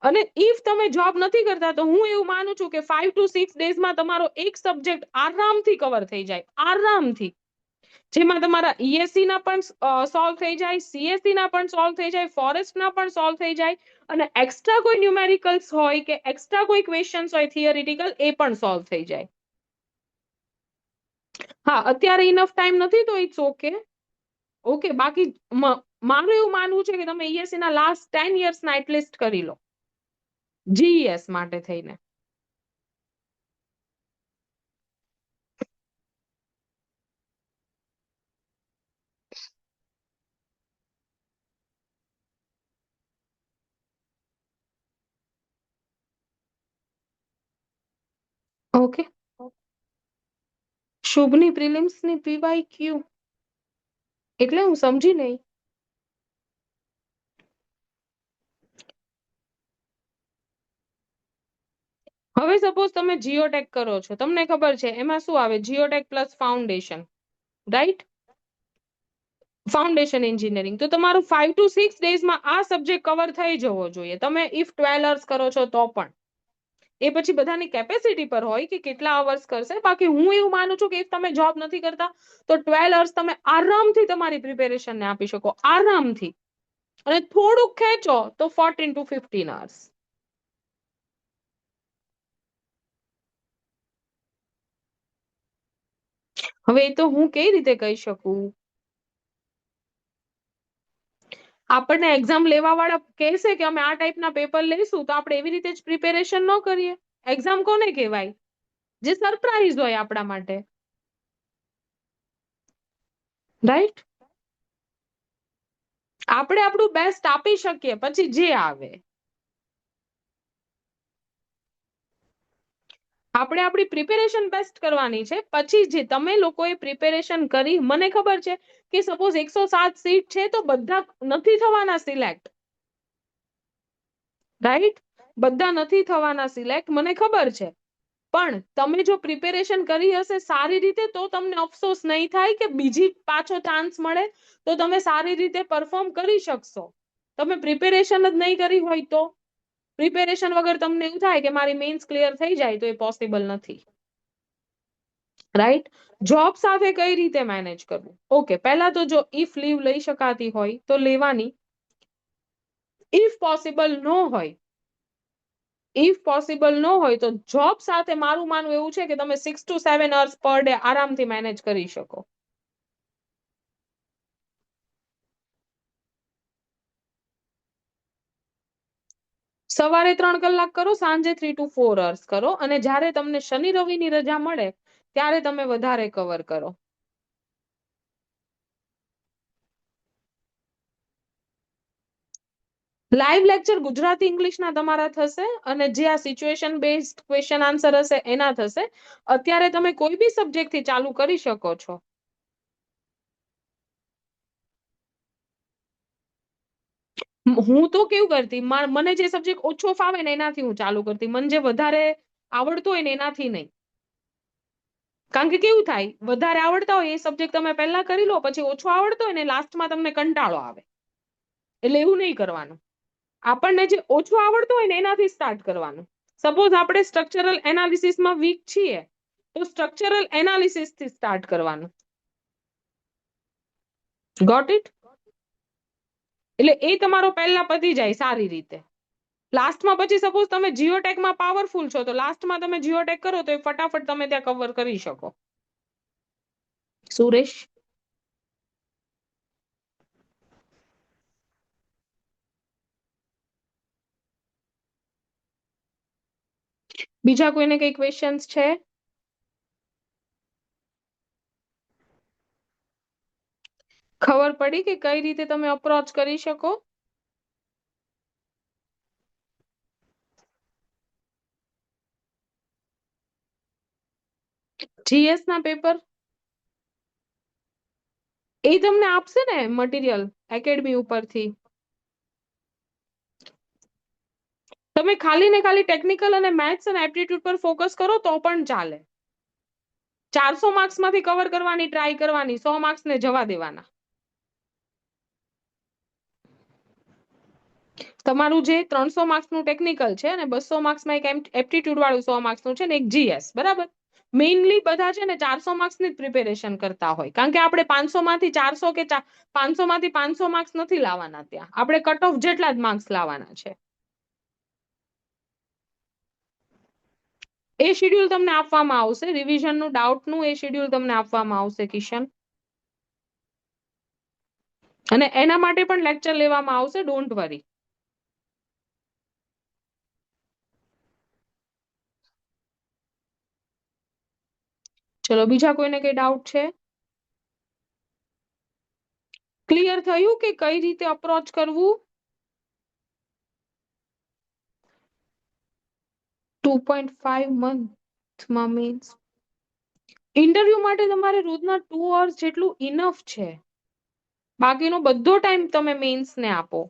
અને ઇફ તમે જોબ નથી કરતા તો હું એવું માનું છું કે 5 to 6 ડેઝમાં તમારો એક સબ્જેક્ટ આરામથી કવર થઈ જાય, આરામથી. જેમાં તમારા ઈએસસી ના પણ સોલ્વ થઈ જાય, સીએસસી ના પણ સોલ્વ થઈ જાય, ફોરેસ્ટ ના પણ સોલ્વ થઈ જાય, અને એક્સ્ટ્રા કોઈ ન્યુમેરિકલ્સ હોય કે એક્સ્ટ્રા કોઈ ક્વેશ્ચન્સ હોય થિયરિટિકલ એ પણ સોલ્વ થઈ જાય. હા, અત્યારે ઇનફ ટાઈમ નથી તો ઇટ્સ ઓકે. ઓકે, બાકી મારું એવું માનવું છે કે તમે ઈએસસી ના લાસ્ટ 10 યર્સ ના એટલીસ્ટ કરી લો જીઈએસ માટે થઈને. ઓકે. શુભની પ્રિલિમ્સ ની પીવાયક્યુ એટલે હું સમજી નહીં. હવે સપોઝ તમે જીઓટેક કરો છો, તમને ખબર છે એમાં શું આવે, geotech plus foundation, right? Foundation engineering. તો તમારું 5 to 6 ડેઝમાં આ સબ્જેક્ટ કવર થઈ જવો જોઈએ, તમે ઇફ 12 અવર્સ કરો છો તો પણ. એ પછી બધાની કેપેસિટી પર હોય કે કેટલા અવર્સ કરશે. બાકી હું એવું માનું છું કે ઇફ તમે જોબ નથી કરતા તો 12 અવર્સ તમે આરામથી તમારી પ્રિપેરેશનને આપી શકો, આરામથી. અને થોડુંક ખેંચો તો 14 to 15 અવર્સ. હવે એ તો હું કઈ રીતે કહી શકું? આપણને એક્ઝામ લેવા વાળા કહેશે કે અમે આ ટાઈપના પેપર લઈશું તો આપણે એવી રીતે જ પ્રિપેરેશન ન કરીએ. એક્ઝામ કોને કહેવાય? જે સરપ્રાઈઝ હોય આપણા માટે, રાઈટ? આપણે આપણું બેસ્ટ આપી શકીએ, પછી જે આવે. આપણે આપણી પ્રિપેરેશન બેસ્ટ કરવાની છે. પછી જે તમે લોકોએ પ્રિપેરેશન કરી, મને ખબર છે કે સપોઝ 107 સીટ છે તો બધા નથી થવાના સિલેક્ટ, રાઈટ? બધા નથી થવાના સિલેક્ટ, મને ખબર છે. પણ તમે જો પ્રિપેરેશન કરી હશે સારી રીતે તો તમને અફસોસ નહીં થાય કે બીજી પાછો ચાન્સ મળે તો તમે સારી રીતે પરફોર્મ કરી શકશો. તમે પ્રિપેરેશન જ નહીં કરી હોય તો પ્રિપેરેશન વગર તમને એવું થાય કે મારી મેન્સ ક્લિયર થઈ જાય તો એ પોસિબલ નથી, રાઈટ? જોબ સાથે કઈ રીતે મેનેજ કરવું? ઓકે, પહેલા તો જો ઇફ લીવ લઈ શકાતી હોય તો લેવાની. ઇફ પોસિબલ ન હોય, ઇફ પોસિબલ ન હોય તો જોબ સાથે મારું માનવું એવું છે કે તમે 6 to 7 અવર્સ પર ડે આરામથી મેનેજ કરી શકો. સવારે 3 કલાક કરો, સાંજે 3 to 4 અવર્સ કરો, અને જ્યારે તમને શનિ રવિની રજા મળે ત્યારે તમે વધારે કવર કરો. લાઈવ લેક્ચર ગુજરાતી ઇંગ્લિશના તમારા થશે, અને જે આ સિચ્યુએશન બેઝડ ક્વેશ્ચન આન્સર હશે એના થશે. અત્યારે તમે કોઈ બી સબ્જેક્ટ થી ચાલુ કરી શકો છો. હું તો કેવું કરતી, મને જે સબ્જેક્ટ ઓછો ફાવે ને એનાથી હું ચાલુ કરતી. મને જે વધારે આવડતો હોય ને એનાથી નહીં. કારણ કે કેવું થાય, વધારે આવડતા હોય એ સબ્જેક્ટ તમે પહેલા કરી લો, પછી ઓછો આવડતો હોય ને લાસ્ટમાં તમને કંટાળો આવે. એટલે એવું નહીં કરવાનું. આપણને જે ઓછું આવડતું હોય ને એનાથી સ્ટાર્ટ કરવાનું. સપોઝ આપણે સ્ટ્રક્ચરલ એનાલિસિસમાં વીક છીએ, તો સ્ટ્રક્ચરલ એનાલિસિસ થી સ્ટાર્ટ કરવાનું. Got it? એટલે એ તમારો પહેલા પતી જાય સારી રીતે. લાસ્ટમાં પછી સપોઝ તમે જીઓટેકમાં પાવરફુલ છો, તો લાસ્ટમાં તમે જીઓટેક કરો તો એ ફટાફટ તમે ત્યાં કવર કરી શકો. સુરેશ? બીજા કોઈને કઈ ક્વેશ્ચન્સ છે? ખબર પડી કે કઈ રીતે તમે અપ્રોચ કરી શકો? જીએસ ના પેપર એ તમને આપશે ને મટીરિયલ એકેડમી ઉપરથી. તમે ખાલી ને ખાલી ટેકનિકલ અને મેથ્સ અને એપ્ટિટ્યુડ પર ફોકસ કરો તો પણ ચાલે. 400 માર્ક્સ માંથી કવર કરવાની ટ્રાય કરવાની, 100 માર્ક્સ ને જવા દેવાના. તમારું જે 300 માર્ક્સ નું ટેકનિકલ છે અને 200 માર્ક્સ માં એક એપ્ટિટ્યુડ વાળું 100 માર્ક્સ નું છે ને એક જીએસ, બરાબર? મેઇનલી બધા છે ને 400 માર્ક્સ ની જ પ્રિપેરેશન કરતા હોય, કારણ કે આપણે 500 માંથી 400 કે 500 માંથી 500 માર્ક્સ નથી લાવવાના. ત્યાં આપણે કટ ઓફ જેટલા જ માર્ક્સ લાવવાના છે. એ શેડ્યુલ તમને આપવામાં આવશે, રિવિઝન નું ડાઉટ નું એ શેડ્યુલ તમને આપવામાં આવશે કિશન. અને એના માટે પણ લેક્ચર લેવામાં આવશે, ડોન્ટ વરી. ચલો, બીજા કોઈને કઈ ડાઉટ છે? ક્લિયર થયું કે કઈ રીતે અપ્રોચ કરવું? 2.5 મંથમાં મીન્સ ઇન્ટરવ્યુ માટે તમારે રોજના 2 અવર્સ જેટલું ઇનફ છે. બાકીનો બધો ટાઈમ તમે મેઇન્સ ને આપો.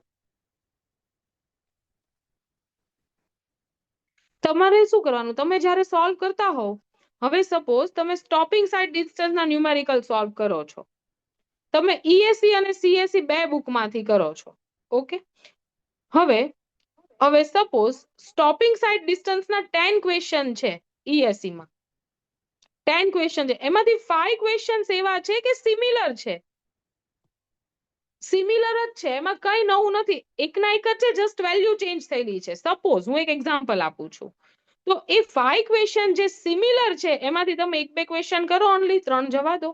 તમારે શું કરવાનું, તમે જ્યારે સોલ્વ કરતા હોવ, હવે સપોઝ તમે સ્ટોપિંગ સાઇડ ડિસ્ટન્સના ન્યુમેરિકલ સોલ્વ કરો છો, તમે ઈએસસી અને સીએસસી બે બુકમાંથી કરો છો. ઓકે, હવે સપોઝ સ્ટોપિંગ સાઇડ ડિસ્ટન્સના 10 ક્વેશ્ચન છે ઈએસસી માં. 10 ક્વેશ્ચન છે, એમાંથી 5 ક્વેશ્ચન એવા છે કે સિમિલર છે. સિમિલર જ છે, એમાં કઈ નવું નથી, એકના એક જ છે, જસ્ટ વેલ્યુ ચેન્જ થયેલી છે. સપોઝ હું એક એક્ઝામ્પલ આપું છું, તો એ 5 ક્વેશ્ચન જે સિમિલર છે એમાંથી તમે 1-2 ક્વેશ્ચન કરો, ઓનલી 3 જવા દો.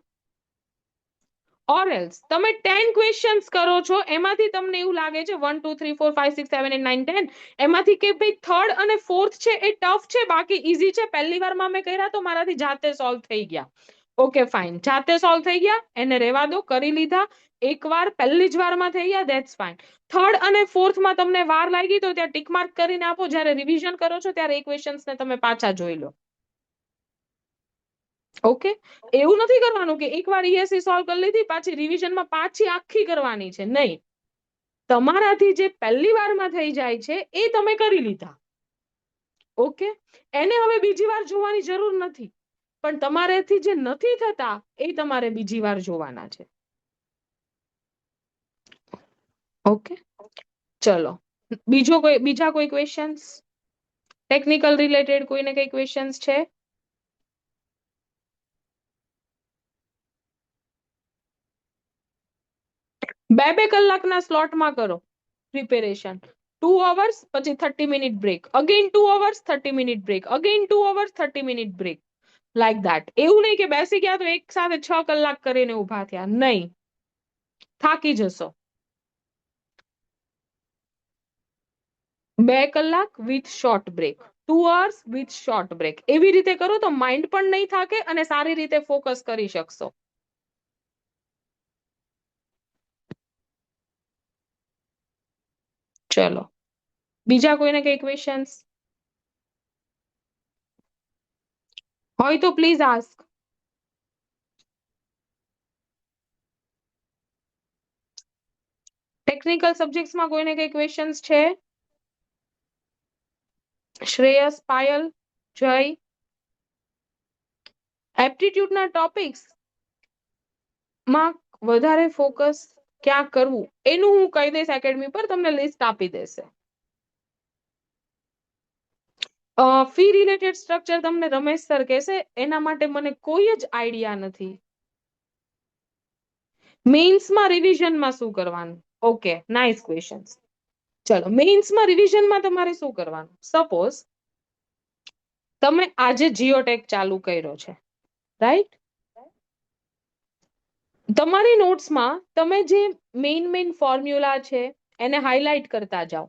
ઓર એલ્સ તમે 10 ક્વેશ્ચન્સ કરો છો, એમાંથી તમને એવું લાગે છે 1 2 3 4 5 6 7 8 9 10, એમાંથી કે ભાઈ થર્ડ અને ફોર્થ છે એ ટફ છે, બાકી ઈઝી છે, પહેલી વારમાં મેં કર્યા તો મારાથી જાતે સોલ્વ થઈ ગયા. ઓકે ફાઇન, જાતે સોલ્વ થઈ ગયા, એને રહેવા દો, કરી લીધા. એકવાર પહેલી જ વારમાં થઈ ગયા, ધેટ્સ ફાઇન. થર્ડ અને ફોર્થમાં તમને વાર લાગી તો ત્યાં ટીક માર્ક કરીને આપો. જ્યારે રિવિઝન કરો છો ત્યારે એ ક્વેશ્ચન્સને તમે પાછા જોઈ લો. ઓકે, એવું નથી કરવાનું કે એકવાર ઈએસસી સોલ્વ કરી લીધી પાછી રિવિઝનમાં પાછી આખી કરવાની છે, નહીં. તમારાથી જે પહેલી વારમાં થઈ જાય છે એ તમે કરી લીધા. ઓકે, એને હવે બીજી વાર જોવાની જરૂર નથી, પણ તમારેથી જે નથી થતા એ તમારે બીજી વાર જોવાના છે. ઓકે, ચલો, બીજા કોઈ ક્વેશ્ચન્સ ટેકનિકલ રિલેટેડ? કોઈને કઈ ક્વેશ્ચન્સ છે? બે કલાકના સ્લોટમાં કરો પ્રિપેરેશન. 2 અવર્સ પછી 30 minute break, again 2 hours 30 minute break, again 2 hours 30 minute break, like that. એવું નહીં કે બેસી ગયા તો એક સાથે 6 કલાક કરીને ઉભા થયા, નહીં, થાકી જશો. 2 કલાક with short break, 2 hours with short break, એવી રીતે કરો તો માઇન્ડ પણ નહીં થાકે અને સારી રીતે ફોકસ કરી શકશો. ચલો, બીજા કોઈને કઈ ક્વેશ્ચન્સ હોય તો પ્લીઝ આસ્ક. ટેકનિકલ સબ્જેક્ટ્સમાં કોઈને કઈ ક્વેશ્ચન્સ છે? શ્રેયસ, પાયલ? જય. એપ્ટિટ્યુડના ટોપિક્સ માં વધારે ફોકસ ક્યાં કરવું એનું હું કહી દઈશ, એકેડમી પર તમને લિસ્ટ આપી દેશે. ફી રિલેટેડ સ્ટ્રક્ચર તમને રમેશ સર કહેશે, એના માટે મને કોઈ જ આઈડિયા નથી. મેઇન્સમાં રિવિઝનમાં શું કરવાનું? Okay, nice question. ચલો, મેઇન્સમાં રિવિઝનમાં તમારે શું કરવાનું? સપોઝ તમે આજે જીઓટેક ચાલુ કર્યો છે, રાઈટ? તમારી નોટ્સમાં તમે જે મેઇન ફોર્મ્યુલા છે એને હાઇલાઇટ કરતા જાઓ.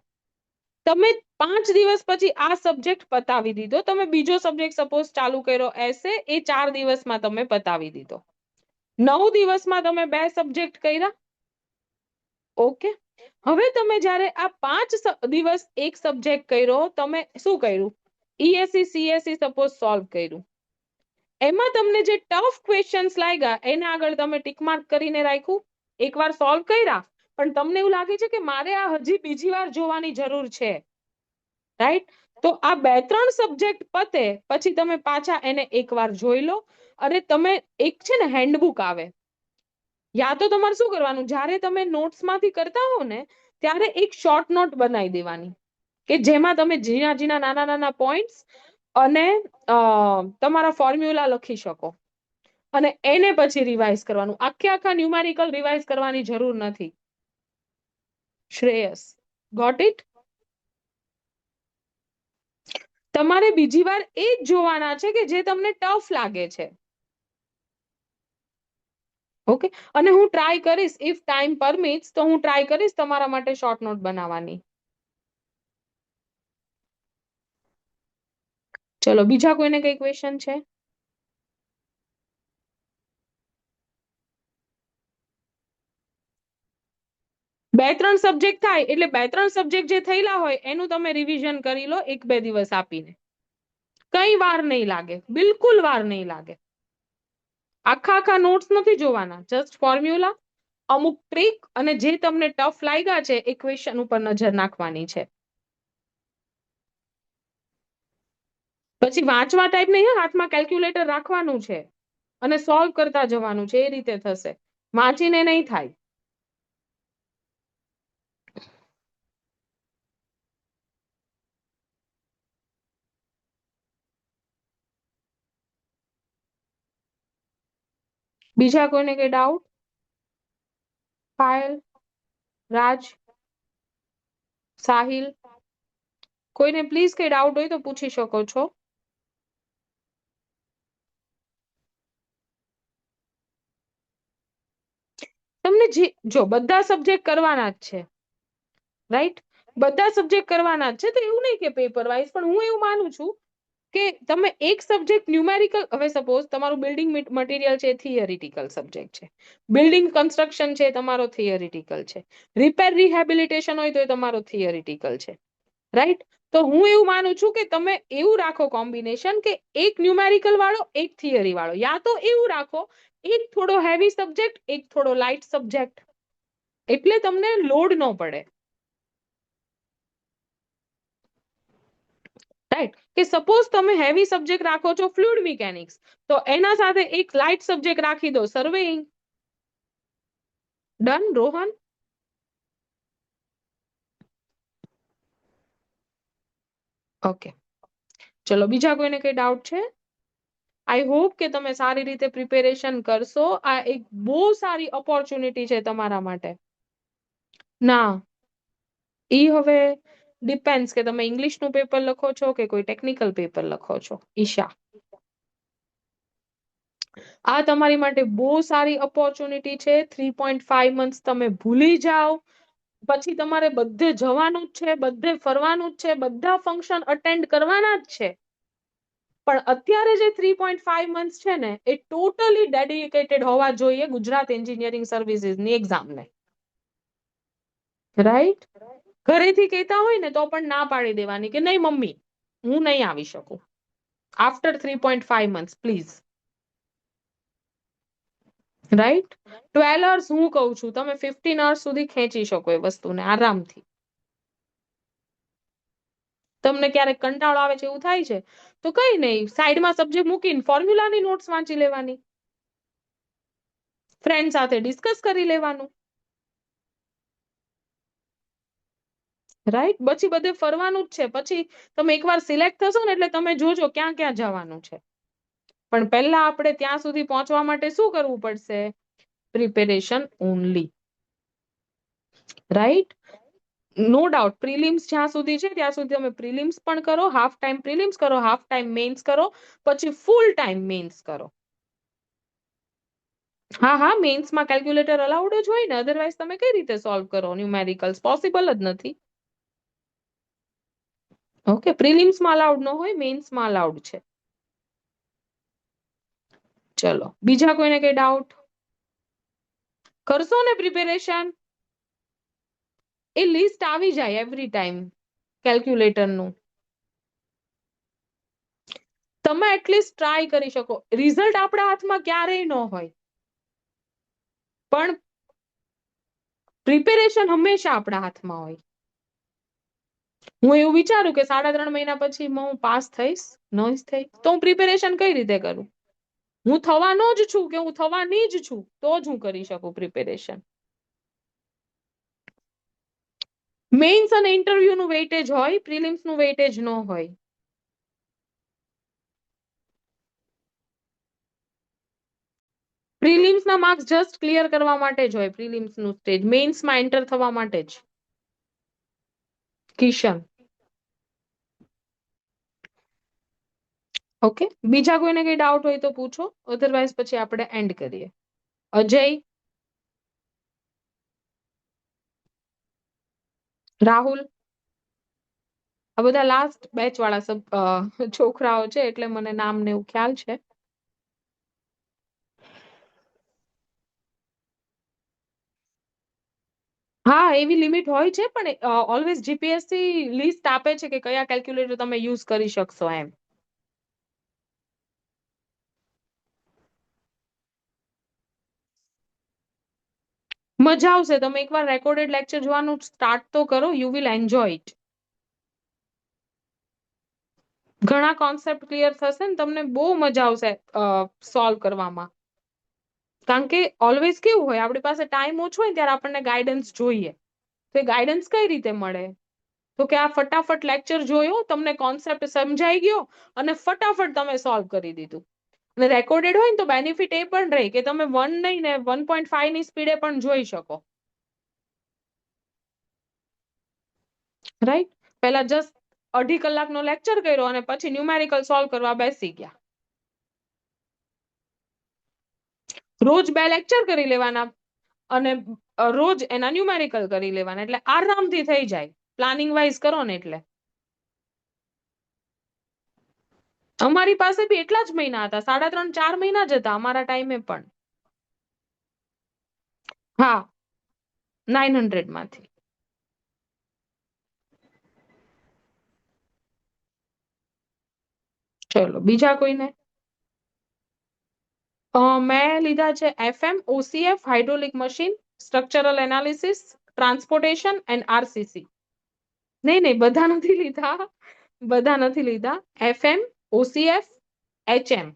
તમે 5 દિવસ પછી આ સબ્જેક્ટ પતાવી દીધો, તમે બીજો સબ્જેક્ટ સપોઝ ચાલુ કર્યો એસે, એ 4 દિવસમાં તમે પતાવી દીધો. 9 દિવસમાં તમે 2 સબ્જેક્ટ કર્યા. ઓકે, હવે તમે જ્યારે આ 5 દિવસ એક સબ્જેક્ટ કર્યો, તમે શું કર્યું? ESE CSE સપોઝ સોલ્વ કર્યું. એમાં તમને જે ટફ ક્વેશ્ચન્સ લાગ્યા એને આગળ તમે ટીક માર્ક કરીને રાખ્યું. એકવાર સોલ્વ કર્યા, પણ તમને એવું લાગે છે કે મારે આ હજી બીજી વાર જોવાની જરૂર છે, રાઈટ? તો આ 2-3 સબ્જેક્ટ પતે પછી તમે પાછા એને એકવાર જોઈ લો. અરે તમે એક છે ને હેન્ડબુક આવે, યા તો તમારે શું કરવાનું, જ્યારે તમે નોટ્સમાંથી કરતા હો ને ત્યારે એક શોર્ટ નોટ બનાવી દેવાની, કે જેમાં તમે ઝીણા નાના પોઈન્ટ્સ અને તમારા ફોર્મ્યુલા લખી શકો, અને એને પછી રિવાઇઝ કરવાનું. આખા ન્યુમેરિકલ રિવાઇઝ કરવાની જરૂર નથી. Shreyas, got it? તમારે બીજી વાર એ જ જોવાના છે કે જે તમને ટફ લાગે છે. ઓકે, અને હું ટ્રાય કરીશ, ઇફ ટાઈમ પરમિટ્સ તો હું ટ્રાય કરીશ તમારા માટે શોર્ટ નોટ બનાવવાની. ચલો, બીજા કોઈને કઈ ક્વેશ્ચન છે? બે ત્રણ સબ્જેક્ટ થાય એટલે 2-3 સબ્જેક્ટ જે થયેલા હોય એનું તમે રિવિઝન કરી લો 1-2 દિવસ આપીને. કઈ વાર નહીં લાગે, બિલકુલ વાર નહીં લાગે. આખા નોટ્સ નથી જોવાના, જસ્ટ ફોર્મ્યુલા, અમુક ટ્રીક, અને જે તમને ટફ લાગ્યા છે એ ક્વેશ્ચન ઉપર નજર નાખવાની છે. પછી વાંચવા ટાઈપ નહીં, હાથમાં કેલ્ક્યુલેટર રાખવાનું છે અને સોલ્વ કરતા જવાનું છે, એ રીતે થશે, વાંચીને નહીં થાય. બીજા કોઈને કઈ ડાઉટ? પાયલ, રાજ, સાહિલ, કોઈને પ્લીઝ કઈ ડાઉટ હોય તો પૂછી શકો છો. તમને જો બધા સબ્જેક્ટ કરવાના જ છે, રાઈટ? બધા સબ્જેક્ટ કરવાના જ છે, તો એવું નહીં કે પેપર વાઇઝ, પણ હું એવું માનું છું કે તમે એક સબ્જેક્ટ ન્યુમેરિકલ, હવે સપોઝ તમારું બિલ્ડિંગ મટીરિયલ છે, થિયરિટિકલ સબ્જેક્ટ છે, બિલ્ડિંગ કન્સ્ટ્રક્શન છે તમારો થિયરિટિકલ છે, રિપેર રિહેબિલિટેશન હોય તો એ તમારો થિયરિટિકલ છે, રાઈટ? તો હું એવું માનું છું કે તમે એવું રાખો કોમ્બિનેશન, કે એક ન્યુમેરિકલ વાળો, એક થિયરી વાળો, યા તો એવું રાખો એક થોડો હેવી સબ્જેક્ટ, એક થોડો લાઇટ સબ્જેક્ટ, એટલે તમને લોડ ન પડે, રાઈટ? કે સપોઝ તમે હેવી સબ્જેક્ટ રાખો છો ફ્લુઇડ મિકેનિક્સ, તો એના સાથે એક લાઇટ સબ્જેક્ટ રાખી દો, સર્વેઇંગ. ડન, રોહન? ઓકે, ચલો, બીજા કોઈને કઈ ડાઉટ છે? આઈ હોપ કે તમે સારી રીતે પ્રિપેરેશન કરશો. આ એક બહુ સારી ઓપોર્ચ્યુનિટી છે તમારા માટે. ના, ઈ હવે ડિપેન્ડ્સ કે તમે ઇંગ્લિશનું પેપર લખો છો કે કોઈ ટેકનિકલ પેપર લખો છો. ઈશા, આ તમારી માટે બહુ સારી ઓપોર્ચ્યુનિટી છે. 3.5 મંથ્સ તમે ભૂલી જાઓ, પછી તમારે બધે જવાનું જ છે, બધે ફરવાનું જ છે, બધા ફંક્શન અટેન્ડ કરવાના જ છે. પણ અત્યારે જે 3.5 મંથ્સ છે ને, એ ટોટલી ડેડિકેટેડ હોવા જોઈએ ગુજરાત એન્જિનિયરિંગ સર્વિસીસની એક્ઝામને, રાઈટ? ઘરેથી કહેતા હોય ને તો પણ ના પાડી દેવાની કે નહીં મમ્મી, હું નહીં આવી શકું after 3.5 months, please, right? 12 hours હું કહું છું, તમે 15 અવર્સ સુધી ખેંચી શકો એ વસ્તુને આરામથી. તમને ક્યારેક કંટાળો આવે છે એવું થાય છે તો કઈ નહીં, સાઈડમાં સબ્જેક્ટ મૂકીને ફોર્મ્યુલાની નોટ્સ વાંચી લેવાની, ફ્રેન્ડ સાથે ડિસ્કસ કરી લેવાનું, રાઈટ? પછી બધે ફરવાનું જ છે. પછી તમે એકવાર સિલેક્ટ થશો ને એટલે તમે જોજો ક્યાં ક્યાં જવાનું છે. પણ પહેલા આપણે ત્યાં સુધી પહોંચવા માટે શું કરવું પડશે? Preparation only, right? No doubt prelims જ્યાં સુધી છે ત્યાં સુધી તમે પ્રિલિમ્સ પણ કરો, હાફ ટાઈમ પ્રિલિમ્સ કરો, હાફ ટાઈમ મેઇન્સ કરો, પછી ફૂલ ટાઈમ મેઇન્સ કરો. હા હા, મેઇન્સમાં કેલ્ક્યુલેટર અલાઉડ જ હોય ને, અધરવાઇઝ તમે કઈ રીતે સોલ્વ કરો ન્યુમેરિકલ્સ? પોસિબલ જ નથી. ઓકે, પ્રિલિમ્સમાં અલાઉડ ન હોય, મેઇન્સમાં અલાઉડ છે. ચલો, બીજા કોઈને કઈ ડાઉટ? કરશો ને પ્રિપેરેશન? એ લિસ્ટ આવી જાય એવરી ટાઈમ કેલ્ક્યુલેટરનું. તમે એટલીસ્ટ ટ્રાય કરી શકો. રિઝલ્ટ આપણા હાથમાં ક્યારેય ન હોય, પણ પ્રિપેરેશન હંમેશા આપણા હાથમાં હોય. હું એવું વિચારું કે 3.5 મહિના પછી હું પાસ થઈશ, ન થઈ તો હું પ્રિપેરેશન કઈ રીતે કરું? હું થવાનો જ છું કે હું થવાની જ છું તો જ હું કરી શકું પ્રિપેરેશન. મેઇન્સ અને ઇન્ટરવ્યુ નું વેઇટેજ હોય, પ્રિલિમ્સ નું વેઇટેજ ન હોય. પ્રિલિમ્સ ના માર્ક્સ જસ્ટ ક્લિયર કરવા માટે જ હોય, પ્રિલિમ્સ નું સ્ટેજ મેઇન્સ માં એન્ટર થવા માટે જ. કિશન, ઓકે, બીજા કોઈને કઈ ડાઉટ હોય તો પૂછો, અધરવાઇઝ પછી આપણે એન્ડ કરીએ. અજય, રાહુલ, આ બધા લાસ્ટ બેચ વાળા છોકરાઓ છે એટલે મને નામ ને એવું ખ્યાલ છે. હા, એવી લિમિટ હોય છે, પણ ઓલવેઝ જીપીએસસી લિસ્ટ આપે છે કે કયા કેલ્ક્યુલેટર તમે યુઝ કરી શકશો એમ. મજા આવશે. તમે એકવાર રેકોર્ડેડ લેક્ચર જોવાનું સ્ટાર્ટ તો કરો, યુ વિલ એન્જોય ઇટ. ઘણા કોન્સેપ્ટ ક્લિયર થશે ને, તમને બહુ મજા આવશે સોલ્વ કરવામાં. કારણ કે ઓલવેઝ કેવું હોય, આપણી પાસે ટાઈમ ઓછો હોય ત્યારે આપણને ગાઈડન્સ જોઈએ. તો એ ગાઈડન્સ કઈ રીતે મળે? તો કે આ ફટાફટ લેક્ચર જોયો, તમને કોન્સેપ્ટ સમજાઈ ગયો અને ફટાફટ તમે સોલ્વ કરી દીધું. અને રેકોર્ડેડ હોય ને તો બેનિફિટ એ પણ રહે કે તમે 1 નહીં ને 1.5 ની સ્પીડે પણ જોઈ શકો, રાઈટ? પહેલા જસ્ટ 1.5 કલાકનો લેક્ચર કર્યો અને પછી ન્યુમેરિકલ સોલ્વ કરવા બેસી ગયા. રોજ 2 લેક્ચર કરી લેવાના અને રોજ એના ન્યુમેરિકલ કરી લેવાના, એટલે આરામથી થઈ જાય પ્લાનિંગ વાઇઝ કરો ને એટલે. અમારી પાસે બી એટલા જ મહિના હતા, 3.5-4 મહિના જ હતા અમારા ટાઈમે પણ. હા, 900 માંથી. ચલો, બીજા કોઈને? મેં લીધા છે FM, OCF, hydraulic machine, structural analysis, transportation and RCC. નહીં, બધા નથી લીધા, બધા નથી લીધા. FM, OCF, HM,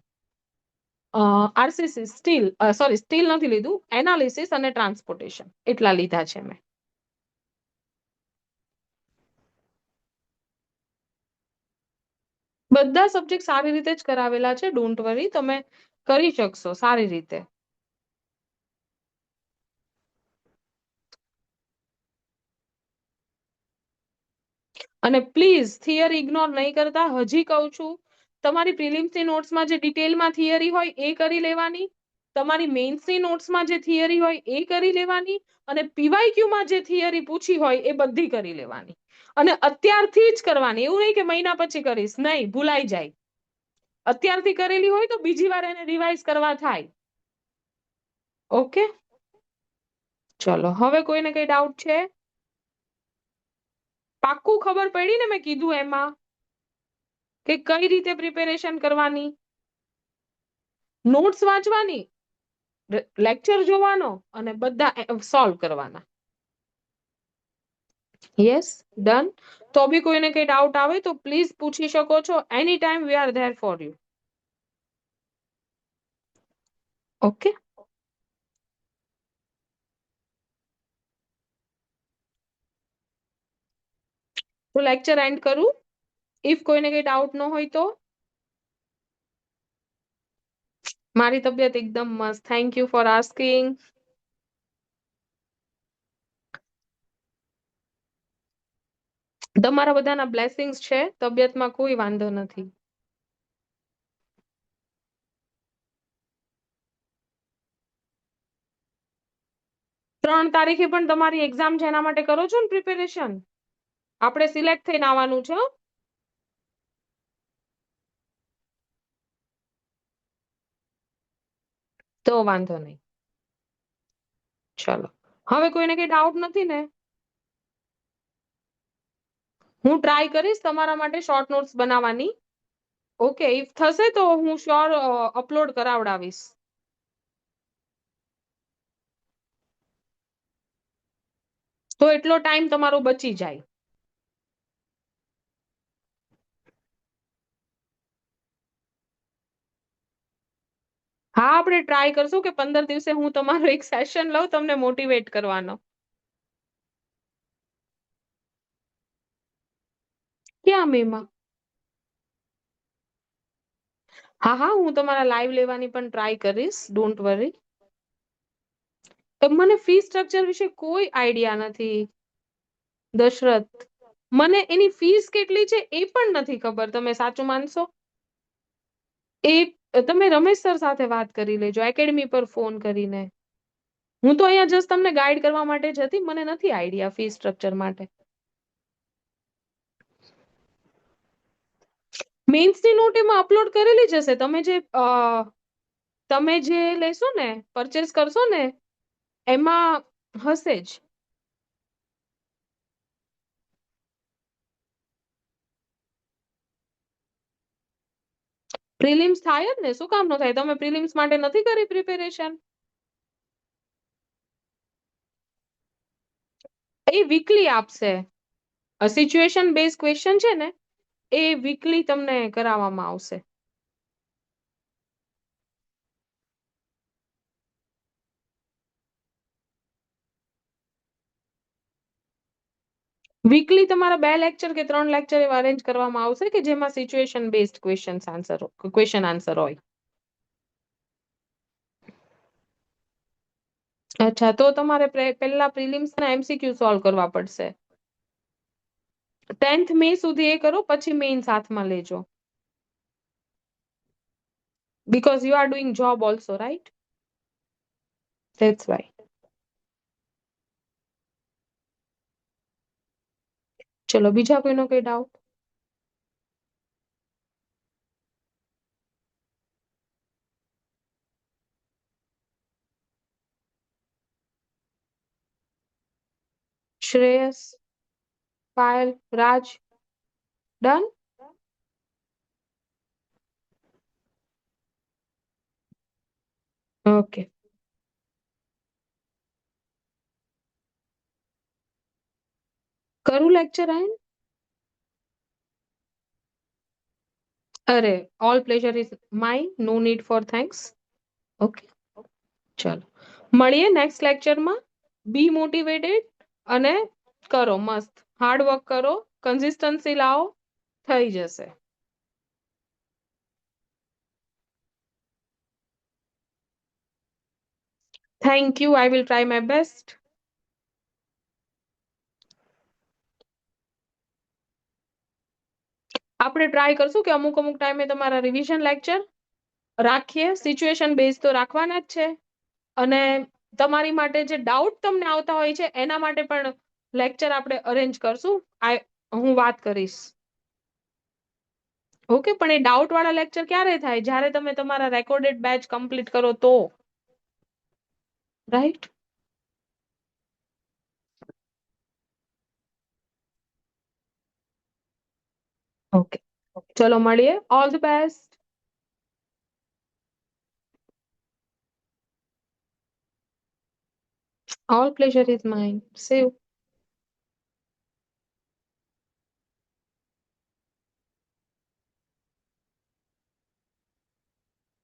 RCC, steel નથી લીધું, એનાલિસિસ અને ટ્રાન્સપોર્ટેશન એટલા લીધા છે મેં. બધા સબ્જેક્ટ સારી રીતે જ કરાવેલા છે, ડોન્ટ વરી, તમે કરી શકશો સારી રીતે. અને પ્લીઝ થિયરી ઇગ્નોર નહીં કરતા. હજી કહું છું, તમારી પ્રિલિમ્સની નોટ્સમાં જે ડિટેલમાં થિયરી હોય એ કરી લેવાની, તમારી મેઇન્સની નોટ્સમાં જે થિયરી હોય એ કરી લેવાની, અને પીવાયક્યુમાં જે થિયરી પૂછી હોય એ બધી કરી લેવાની. અને અત્યારથી જ કરવાની, એવું નહીં કે મહિના પછી કરીશ, નહીં, ભૂલાઈ જાય. અત્યારથી કરેલી હોય તો બીજી વાર એને રિવાઇઝ કરવા થાય. ઓકે, ચલો, હવે કોઈને કઈ ડાઉટ છે? પાક્કું ખબર પડી ને મેં કીધું એમાં કે કઈ રીતે પ્રિપેરેશન કરવાની? નોટ્સ વાંચવાની, લેક્ચર જોવાનો અને બધા સોલ્વ કરવાના. Yes, done. તો બી કોઈને કઈ ડાઉટ આવે તો પ્લીઝ પૂછી શકો છો. Any time we are there for you. Okay. તો લેક્ચર એન્ડ કરું ઇફ કોઈને કઈ ડાઉટ ન હોય તો. મારી તબિયત એકદમ મસ્ત. Thank you for asking. તમારા બધાના બ્લેસિંગ્સ છે, તબિયતમાં કોઈ વાંધો નથી. 3 તારીખે પણ તમારી એક્ઝામ છે, એના માટે કરો છો ને પ્રિપેરેશન? આપણે સિલેક્ટ થઈને આવવાનું છે. તો વાંધો નહીં. ચલો, હવે કોઈને કઈ ડાઉટ નથી ને? હું ટ્રાય કરીશ તમારા માટે શોર્ટ નોટ્સ બનાવવાની. ઓકે, ઇફ થશે તો હું શ્યોર અપલોડ કરાવડાવીશ. તો એટલો ટાઈમ તમારો બચી જાય. હા, આપણે ટ્રાય કરશું કે 15 દિવસે હું તમારો એક સેશન લઉં તમને મોટિવેટ કરવાનો. ક્યાં મેમાં? હા હા, હું તમારા લાઈવ લેવાની પણ ટ્રાય કરીશ. Don't worry. મને ફી સ્ટ્રક્ચર વિશે કોઈ આઈડિયા નથી, દશરથ. મને એની ફીસ કેટલી છે એ પણ નથી ખબર. તમે સાચું માનશો? એ તમે રમેશ સર સાથે વાત કરી લેજો એકેડમી પર ફોન કરીને. હું તો અહીંયા જસ્ટ તમને ગાઈડ કરવા માટે જ હતી. મને નથી આઈડિયા ફી સ્ટ્રક્ચર માટે. મેન્સની નોટ એમાં અપલોડ કરેલી જ હશે. તમે જે લેશો ને, પરચેસ કરશો ને, એમાં હશે જ. પ્રિલિમ્સ થાય જ ને, શું કામ ન થાય? તમે પ્રિલિમ્સ માટે નથી કરી પ્રિપેરેશન? એ વીકલી આપશે. સિચ્યુએશન બેઝ ક્વેશ્ચન છે ને, એ વીકલી તમને કરાવવામાં આવશે. વીકલી તમારા 2 લેક્ચર કે 3 લેક્ચર એવા અરેન્જ કરવામાં આવશે કે જેમાં સિચ્યુએશન બેઝડ ક્વેશ્ચન આન્સર હોય. અચ્છા, તો તમારે પહેલા પ્રિલિમ્સ ના એમસીક્યુ સોલ્વ કરવા પડશે. 10th મે સુધી એ કરો, પછી મેઇન સાથમાં લેજો. Because you are doing job also, right? That's why. ચલો, બીજા કોઈનો કઈ doubt? Shreyas, Payal, Raj, done? Okay. કરું લેક્ચર આયન? અરે, all pleasure is mine. No need for thanks. Okay, ચલો મળીએ નેક્સ્ટ લેક્ચરમાં. બી મોટિવેટેડ અને કરો મસ્ત. હાર્ડ વર્ક કરો, કન્સિસ્ટન્સી લાવો, થઈ જશે. Thank you. I will try my best. આપણે ટ્રાય કરશું કે અમુક અમુક ટાઈમે તમારા રિવિઝન લેક્ચર રાખીએ. સિચ્યુએશન બેઝ તો રાખવાના જ છે. અને તમારી માટે જે ડાઉટ તમને આવતા હોય છે એના માટે પણ લેક્ચર આપણે અરેન્જ કરશું. હું વાત કરીશ. ઓકે, પણ એ ડાઉટ વાળા લેક્ચર ક્યારે થાય? જ્યારે તમે તમારા રેકોર્ડેડ બેચ કમ્પ્લીટ કરો તો, રાઈટ? ઓકે, ચલો મળીએ. All the best. All pleasure is mine. See you.